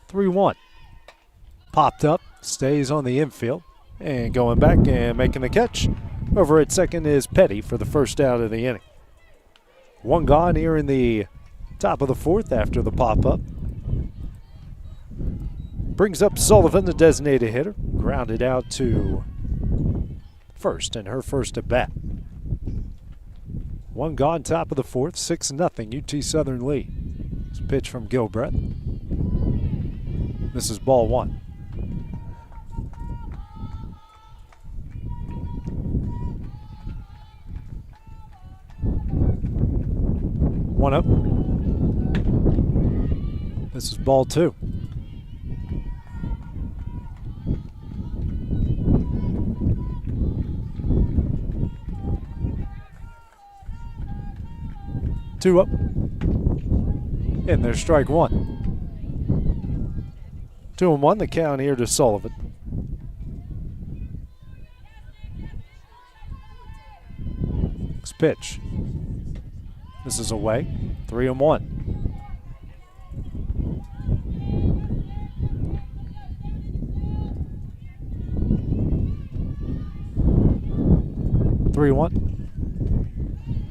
Three-1. Popped up, stays on the infield, and going back and making the catch. Over at second is Petty for the first out of the inning. 1 gone here in the top of the fourth after the pop-up. Brings up Sullivan, the designated hitter. Grounded out to first in her first at bat. 1 gone, top of the fourth, 6-0 UT Southern lead. It's a pitch from Gilbreth. This is ball 1. One up. This is ball 2. Two up. And there's strike 1. 2-1 the count here to Sullivan. Next pitch. This is away. 3-1.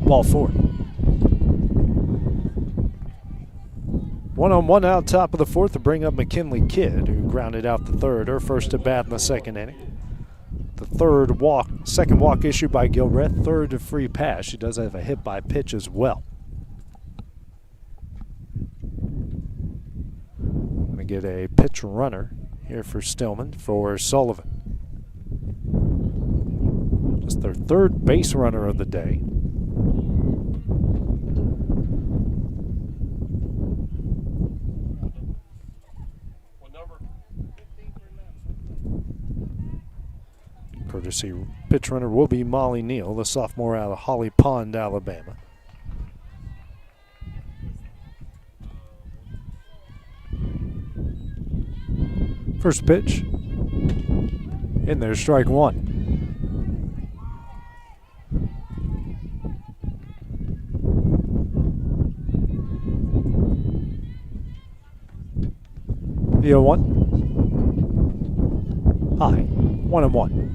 Ball 4. 1-1 out top of the 4th to bring up McKinley Kidd, who grounded out the 3rd, her first at bat in the 2nd inning. The second walk issued by Gilbreth, 3rd free pass. She does have a hit by pitch as well. Going to get a pitch runner here for Stillman for Sullivan. Just their 3rd base runner of the day. Courtesy pitch runner will be Molly Neal, the sophomore out of Holly Pond, Alabama. First pitch. In there, strike 1. The 0-1. High. 1-1.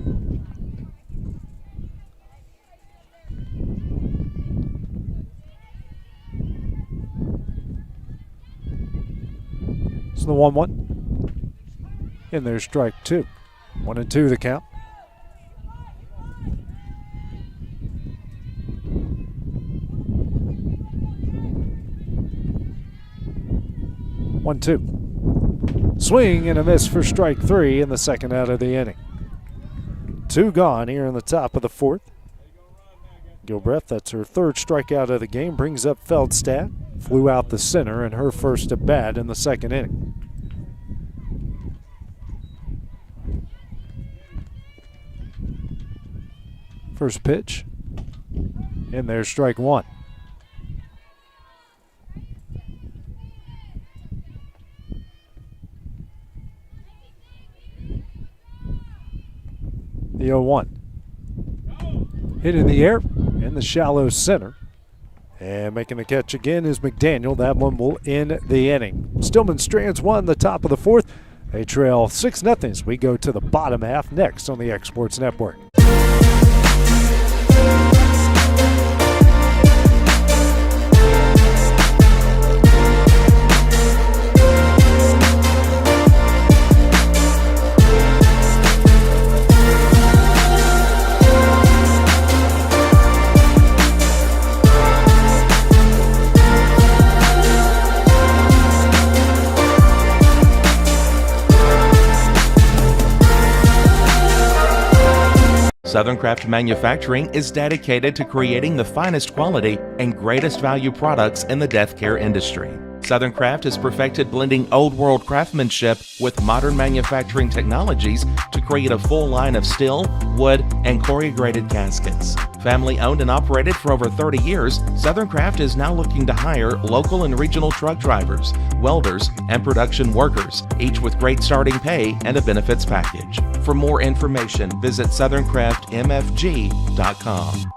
So the 1-1. And there's strike 2. 1-2 the count. One, 2. Swing and a miss for strike 3 in the 2nd out of the inning. 2 gone here in the top of the 4th. Gilbreth, that's her 3rd strikeout of the game, brings up Feldstadt. Flew out the center in her first at bat in the 2nd inning. First pitch. And there's strike 1. The 0-1. Hit in the air in the shallow center. And making the catch again is McDaniel. That one will end the inning. Stillman strands 1 the top of the 4th. They trail 6-0 as we go to the bottom half next on the X Sports Network. Southern Craft Manufacturing is dedicated to creating the finest quality and greatest value products in the death care industry. Southern Craft has perfected blending old world craftsmanship with modern manufacturing technologies to create a full line of steel, wood, and corrugated caskets. Family owned and operated for over 30 years, Southern Craft is now looking to hire local and regional truck drivers, welders, and production workers, each with great starting pay and a benefits package. For more information, visit southerncraftmfg.com.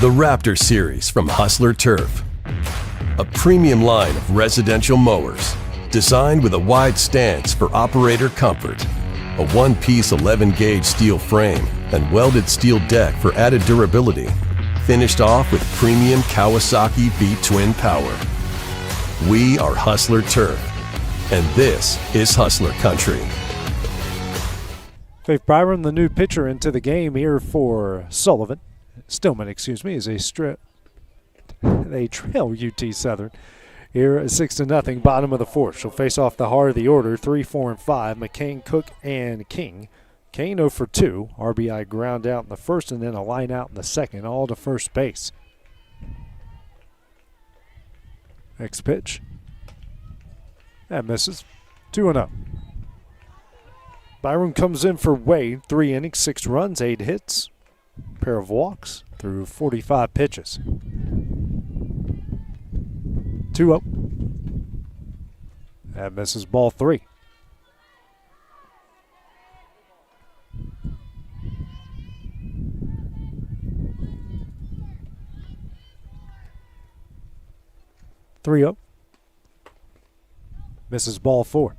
The Raptor Series from Hustler Turf. A premium line of residential mowers designed with a wide stance for operator comfort. A one-piece 11-gauge steel frame and welded steel deck for added durability. Finished off with premium Kawasaki V-twin power. We are Hustler Turf, and this is Hustler Country. Faith Byram, the new pitcher, into the game here for Stillman, as they trail UT Southern here at 6-0, bottom of the fourth. She'll face off the heart of the order, 3, 4, and 5, McCain, Cook, and King. Kane 0 for 2, RBI ground out in the first and then a line out in the second, all to first base. Next pitch. That misses. 2-0. Byram comes in for Wade, 3 innings, 6 runs, 8 hits, pair of walks through 45 pitches. 2-0. That misses, ball 3. Misses, ball 4.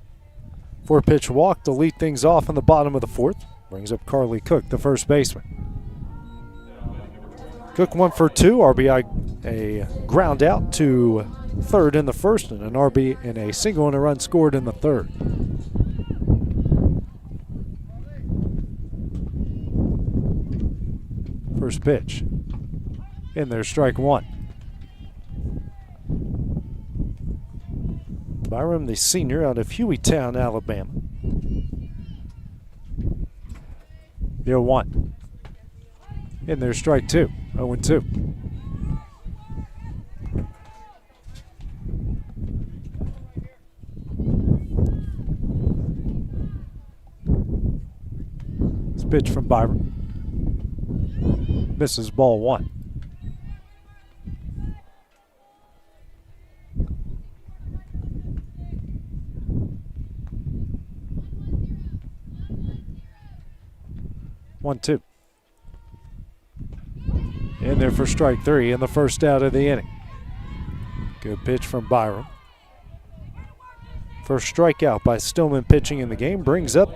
4-pitch walk to lead things off in the bottom of the fourth. Brings up Carly Cook, the first baseman. Cook 1 for 2, RBI, a ground out to third in the first, and an RB and a single and a run scored in the third. First pitch. In there, strike 1. Byram, the senior out of Hueytown, Alabama. 0-1. In there, strike 2. 0-2. This pitch from Byram. Misses, ball 1. One, 2. In there for strike 3 and the first out of the inning. Good pitch from Byram. First strikeout by Stillman pitching in the game brings up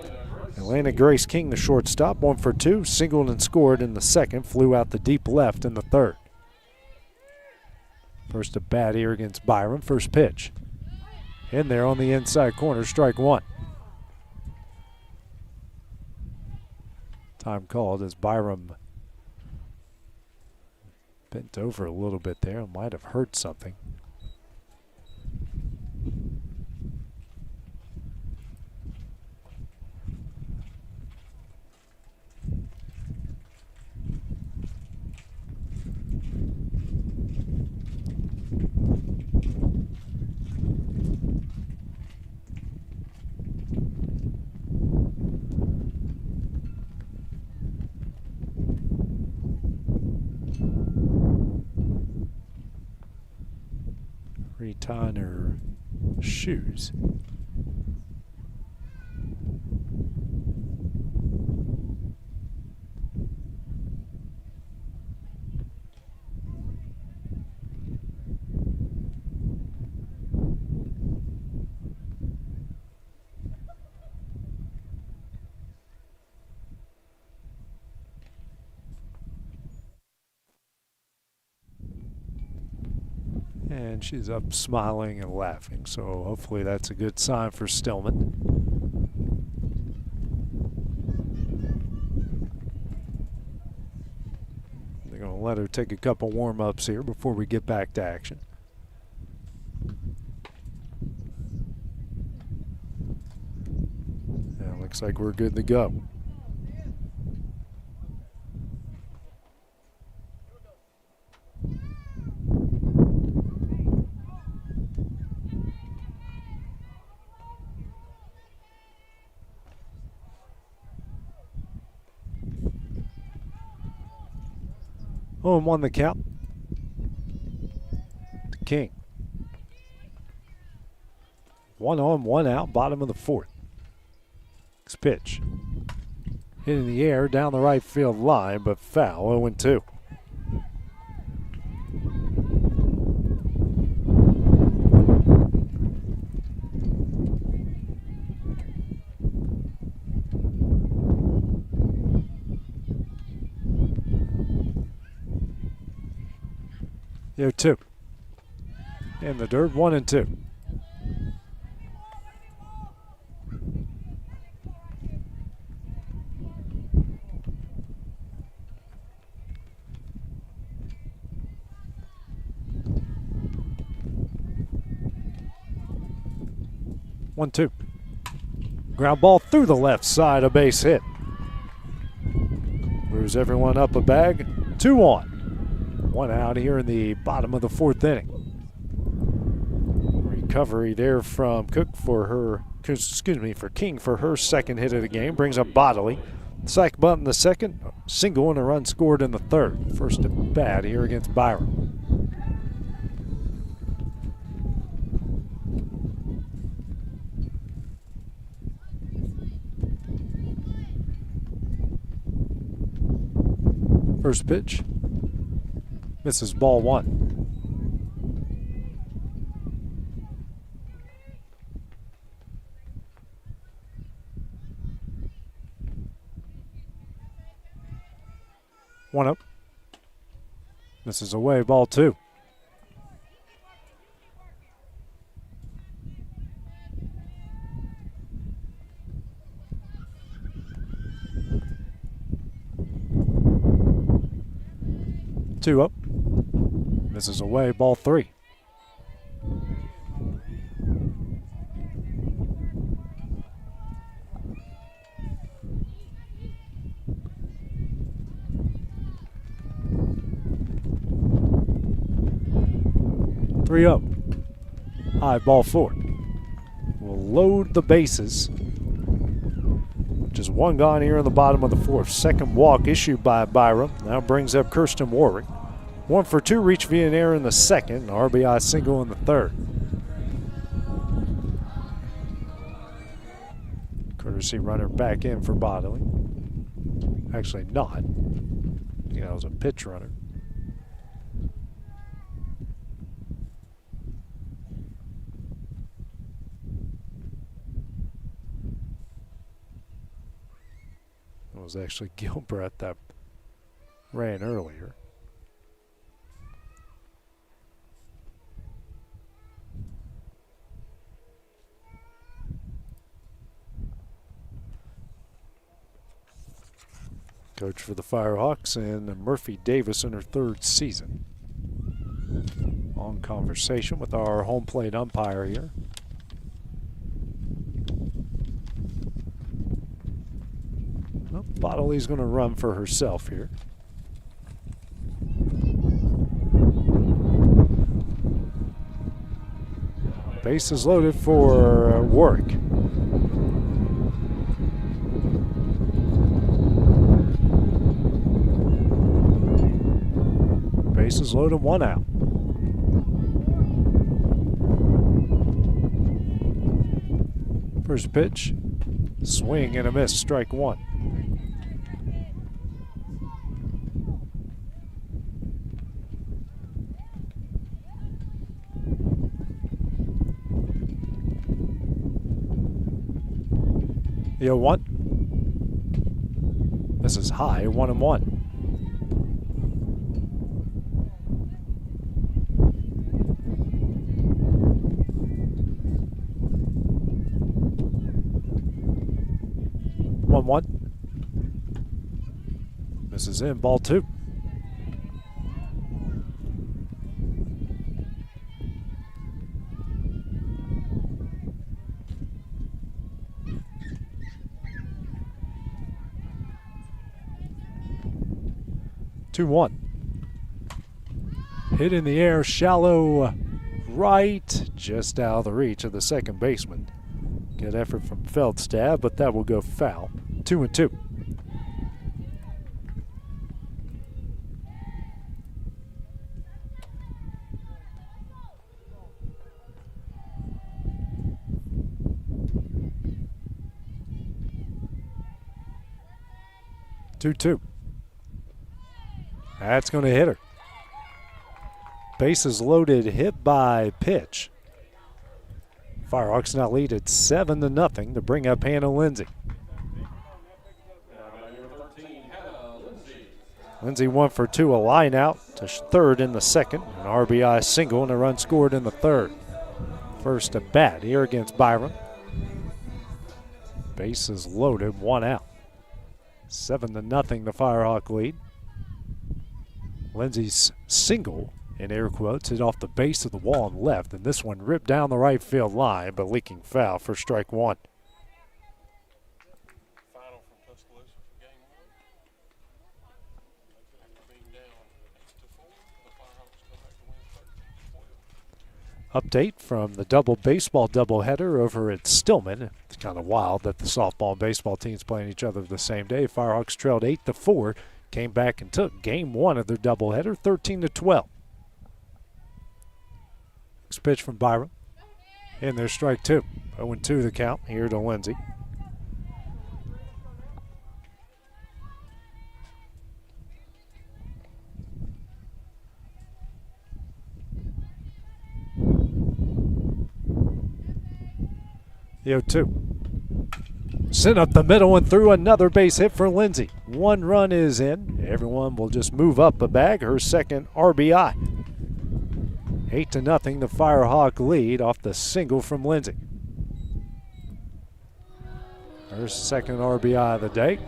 Atlanta Grace King, the shortstop. 1 for 2, singled and scored in the second, flew out the deep left in the third. First at bat here against Byram. First pitch. In there on the inside corner, strike 1. Time called as Byram bent over a little bit there. Might have hurt something. Retying her shoes. And she's up smiling and laughing, so hopefully that's a good sign for Stillman. They're going to let her take a couple warm-ups here before we get back to action. Yeah, looks like we're good to go. Oh, and 1 the count. To King. 1 on, 1 out, bottom of the fourth. Next pitch. Hit in the air down the right field line, but foul. 0-2. There 2. In the dirt, 1-2. 1-2. Ground ball through the left side, a base hit. Moves everyone up a bag. 2 on. 1 out here in the bottom of the 4th inning. Recovery there from King for her second hit of the game. Brings up Bodley. Sack bunt in the 2nd. Single and a run scored in the 3rd. First at bat here against Byram. First pitch. Misses, ball 1. One up. Misses away, ball 2. Two up. Misses away, ball 3. Three up. High, ball 4. We'll load the bases. Just 1 gone here in the bottom of the 4th. Second walk issued by Byram. Now brings up Kirsten Warwick. 1 for 2, reach via an error in the 2nd. RBI single in the 3rd. Courtesy runner back in for Bodley. Actually not. That was a pitch runner. It was actually Gilbreth that ran earlier. Coach for the Firehawks and Murphy Davis in her 3rd season. Long conversation with our home plate umpire here. Well, Bodley's going to run for herself here. Base is loaded for Warwick. Bases loaded, 1 out. First pitch, swing and a miss, strike 1. The 0-1. This is high, 1-1. This is in, ball 2. Hit in the air, shallow right, just out of the reach of the second baseman. Good effort from Feldstab, but that will go foul. 2-2. That's going to hit her. Bases loaded, hit by pitch. Firehawks now lead at 7-0 to bring up Hannah Lindsay. Lindsay 1 for 2, a line out to 3rd in the 2nd. An RBI single and a run scored in the 3rd. First at bat here against Byram. Bases loaded, 1 out. 7-0 the Firehawk lead. Lindsay's single in air quotes, hit off the base of the wall on the left, and this one ripped down the right field line, but leaking foul for strike one. Update from the double baseball doubleheader over at Stillman. It's kind of wild that the softball and baseball teams playing each other the same day. Firehawks trailed 8-4, came back and took game one of their doubleheader, 13-12. Next pitch from Byram. And there's strike two. 0-2 the count here to Lindsay. The 0-2. Sent up the middle and through another base hit for Lindsay. One run is in. Everyone will just move up a bag. Her second RBI. 8-0 the Firehawk lead off the single from Lindsay. Her second RBI of the day.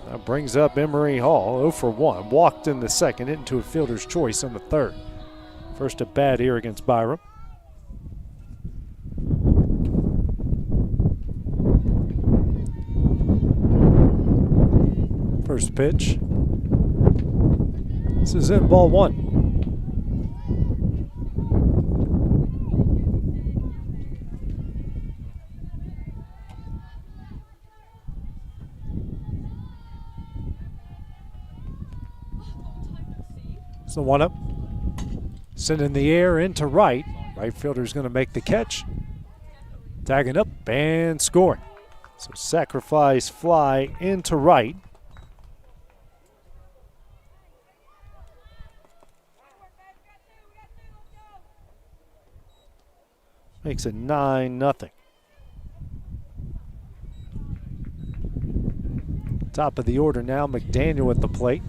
That brings up Emery Hall, 0 for 1. Walked in the second, into a fielder's choice in the third. First at bat here against Byram. First pitch. This is in, ball one. It's the 1-up. Sent in the air into right. Right fielder's going to make the catch. Tagging up and scoring. So sacrifice fly into right. Makes it 9-0. Top of the order now, McDaniel at the plate.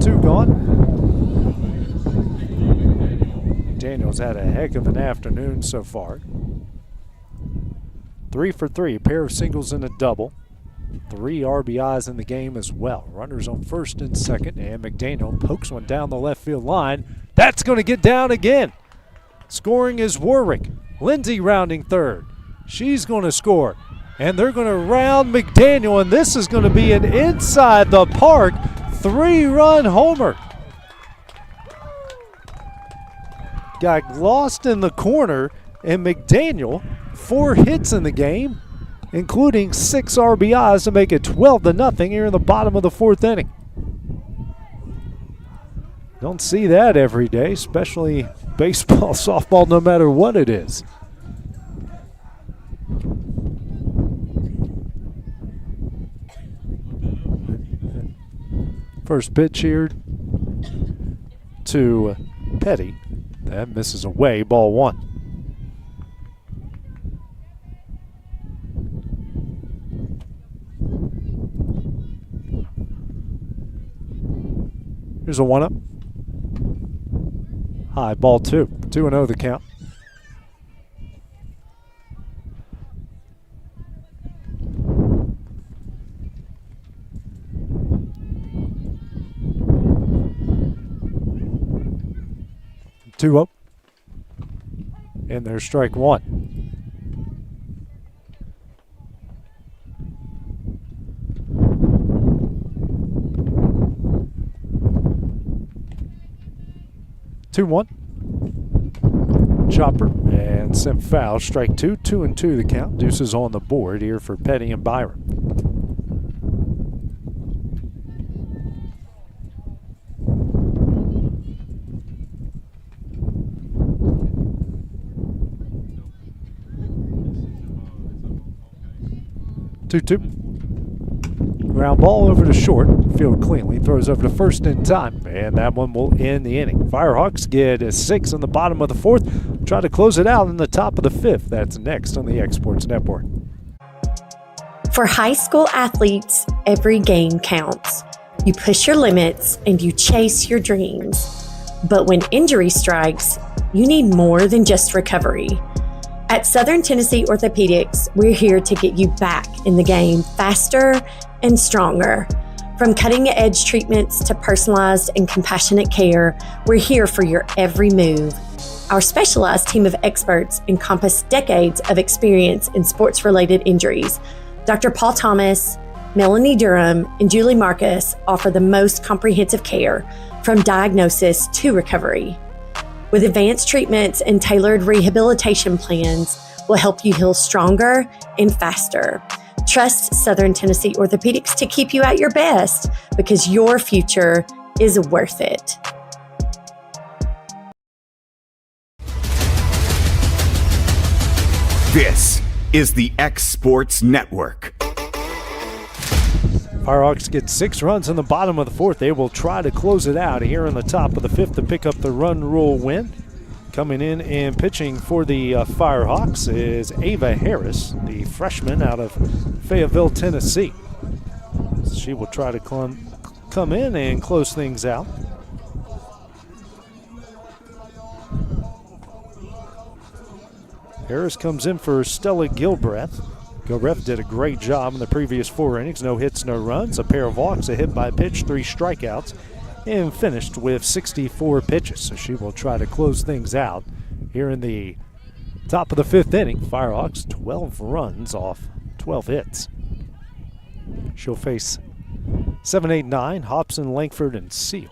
2 gone. McDaniel's had a heck of an afternoon so far. 3 for 3, a pair of singles and a double. 3 RBIs in the game as well. Runners on first and second, and McDaniel pokes one down the left field line. That's going to get down again. Scoring is Warwick. Lindsay rounding third. She's going to score. And they're going to round McDaniel, and this is going to be an inside the park 3-run homer. Got lost in the corner, and McDaniel, 4 hits in the game, including 6 RBIs to make it 12-0 here in the bottom of the 4th inning. Don't see that every day, especially baseball, softball, no matter what it is. First pitch here to Petty. That misses away, ball 1. Here's a 1-up. High, ball 2. 2-0 the count. Two up. And there's strike 1. Two one. Chopper and sent foul. Strike 2. 2-2 the count. Deuces on the board here for Petty and Byron. Two. Ground ball over to short. Field cleanly. Throws over to first in time. And that one will end the inning. Firehawks get a 6 in the bottom of the 4th. Try to close it out in the top of the 5th. That's next on the Exports Network. For high school athletes, every game counts. You push your limits and you chase your dreams. But when injury strikes, you need more than just recovery. At Southern Tennessee Orthopedics, we're here to get you back in the game faster and stronger. From cutting-edge treatments to personalized and compassionate care, we're here for your every move. Our specialized team of experts encompass decades of experience in sports-related injuries. Dr. Paul Thomas, Melanie Durham, and Julie Marcus offer the most comprehensive care from diagnosis to recovery. With advanced treatments and tailored rehabilitation plans, we'll help you heal stronger and faster. Trust Southern Tennessee Orthopedics to keep you at your best because your future is worth it. This is the X Sports Network. Firehawks get 6 runs in the bottom of the 4th. They will try to close it out here in the top of the 5th to pick up the run rule win. Coming in and pitching for the Firehawks is Ava Harris, the freshman out of Fayetteville, Tennessee. She will try to come in and close things out. Harris comes in for Stella Gilbreth. Gilbreth did a great job in the previous 4 innings. No hits, no runs, a pair of walks, a hit by pitch, 3 strikeouts, and finished with 64 pitches. So she will try to close things out here in the top of the 5th inning. Firehawks 12 runs off 12 hits. She'll face 7, 8, 9, Hobson, Langford, and Seal.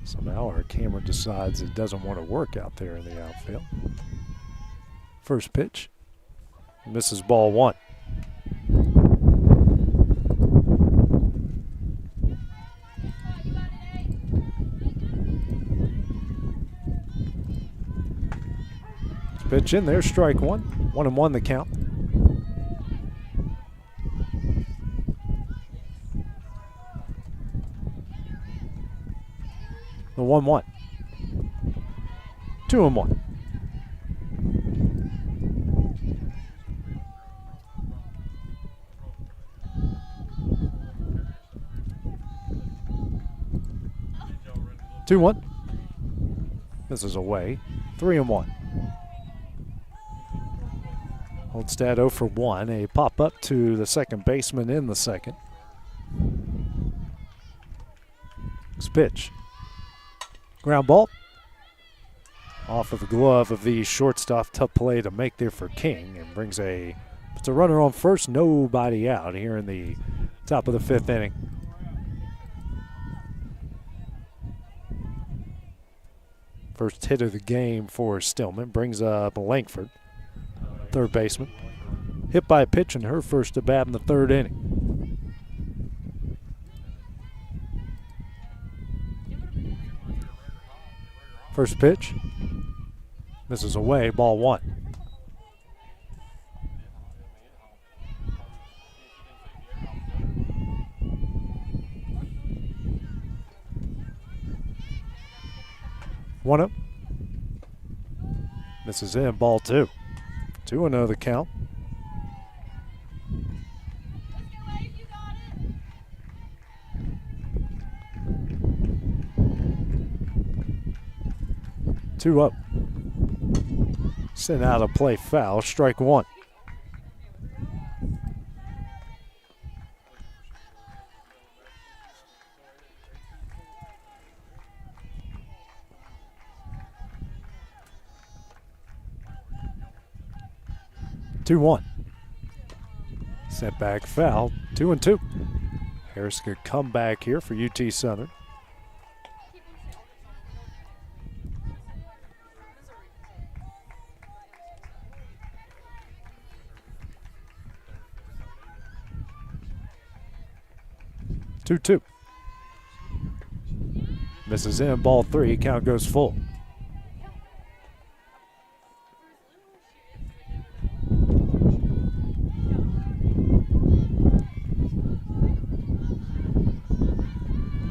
Somehow our camera decides it doesn't want to work out there in the outfield. First pitch, misses ball 1. Pitch in there, strike 1. 1-1 the count. The 1-1. 2-1. Two one. This is away. 3-1. Oldstad 0 for 1. A pop up to the second baseman in the second. Next pitch. Ground ball. Off of the glove of the shortstop. Tough play to make there for King, and puts a runner on first. Nobody out here in the top of the 5th inning. First hit of the game for Stillman. Brings up Langford, third baseman. Hit by a pitch in her first at bat in the 3rd inning. First pitch. Misses away, ball 1. One up. Misses in, ball 2. 2-0 the count. Two up. Sent out of play foul, strike 1. Two one. Set back foul, 2-2. Harris could come back here for UT Southern. Two. Misses in, ball 3, count goes full.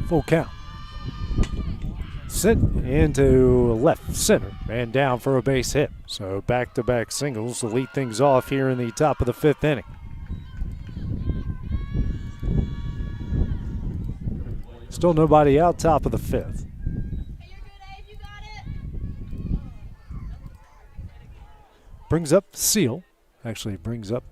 Full count. Sent into left center and down for a base hit. So back-to-back singles to lead things off here in the top of the 5th inning. Still nobody out, top of the 5th. Brings up Seal. Actually brings up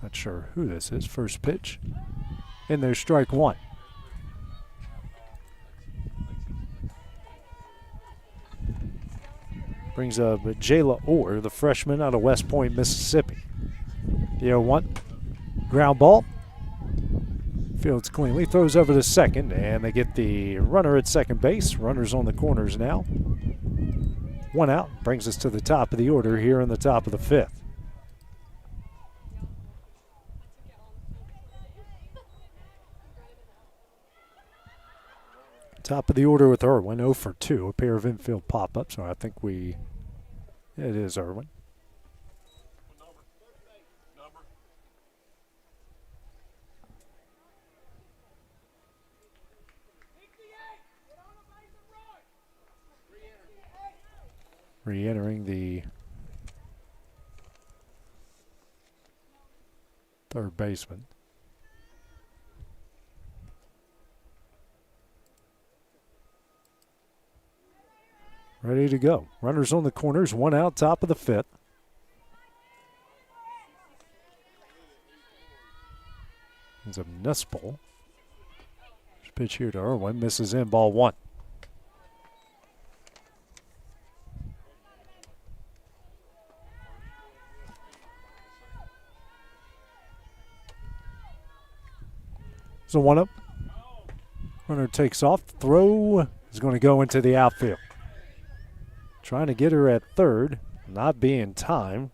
not sure who this is. First pitch. In there, strike one. Brings up Jayla Orr, the freshman out of West Point, Mississippi. The 0-1. Ground ball. Fields cleanly, throws over to second, and they get the runner at second base. Runners on the corners now. One out, brings us to the top of the order here in the top of the fifth. Top of the order with Irwin, 0 for 2, a pair of infield pop-ups. So I think it is Irwin. Re-entering the third baseman. Ready to go. Runners on the corners, one out, top of the fifth. There's a Nussball. Pitch here to Irwin, misses in, ball one. So 1-up. Runner takes off. Throw is going to go into the outfield. Trying to get her at third, not being time.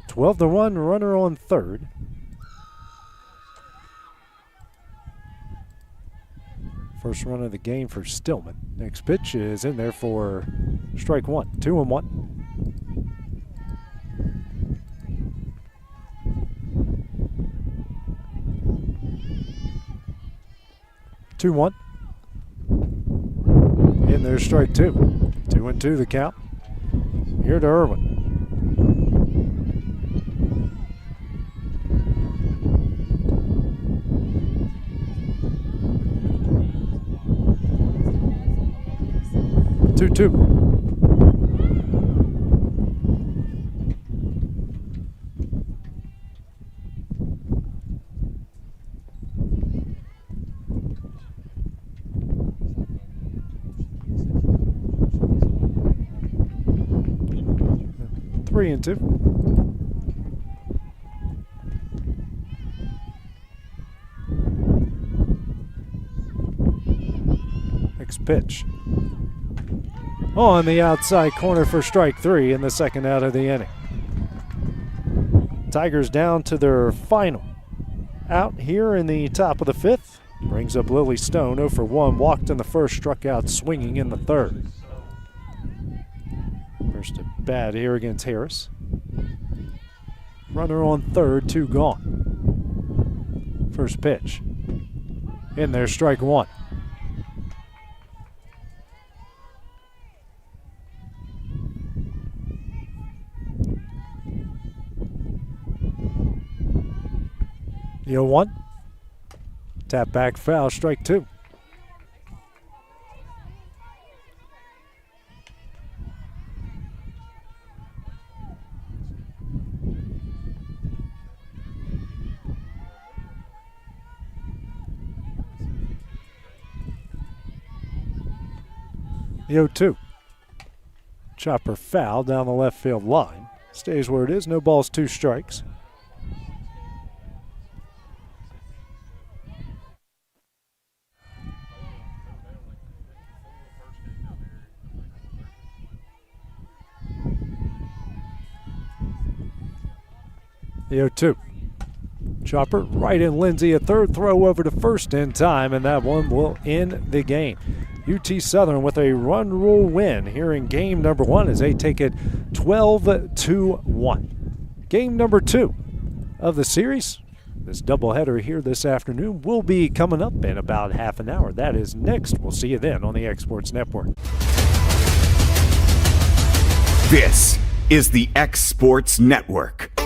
Twelve to 1, runner on third. First run of the game for Stillman. Next pitch is in there for strike one. 2-1. 2-1. In there, strike two. 2-2 the count. Here to Irwin. Two. 3-2. Next pitch. On the outside corner for strike three in the second out of the inning. Tigers down to their final out here in the top of the fifth. Brings up Lily Stone, 0 for 1, walked in the first, struck out swinging in the third. First at bat here against Harris. Runner on third, 2 gone. First pitch. In there, strike one. The 0-1. Tap back foul, strike two. The 0-2. Chopper foul down the left field line. Stays where it is, no balls, 2 strikes. The 0-2. Chopper right in Lindsay, a third throw over to first in time, and that one will end the game. UT Southern with a run rule win here in game number 1 as they take it 12-1. Game number 2 of the series, this doubleheader here this afternoon, will be coming up in about half an hour. That is next. We'll see you then on the Exports Network. This is the X Sports Network.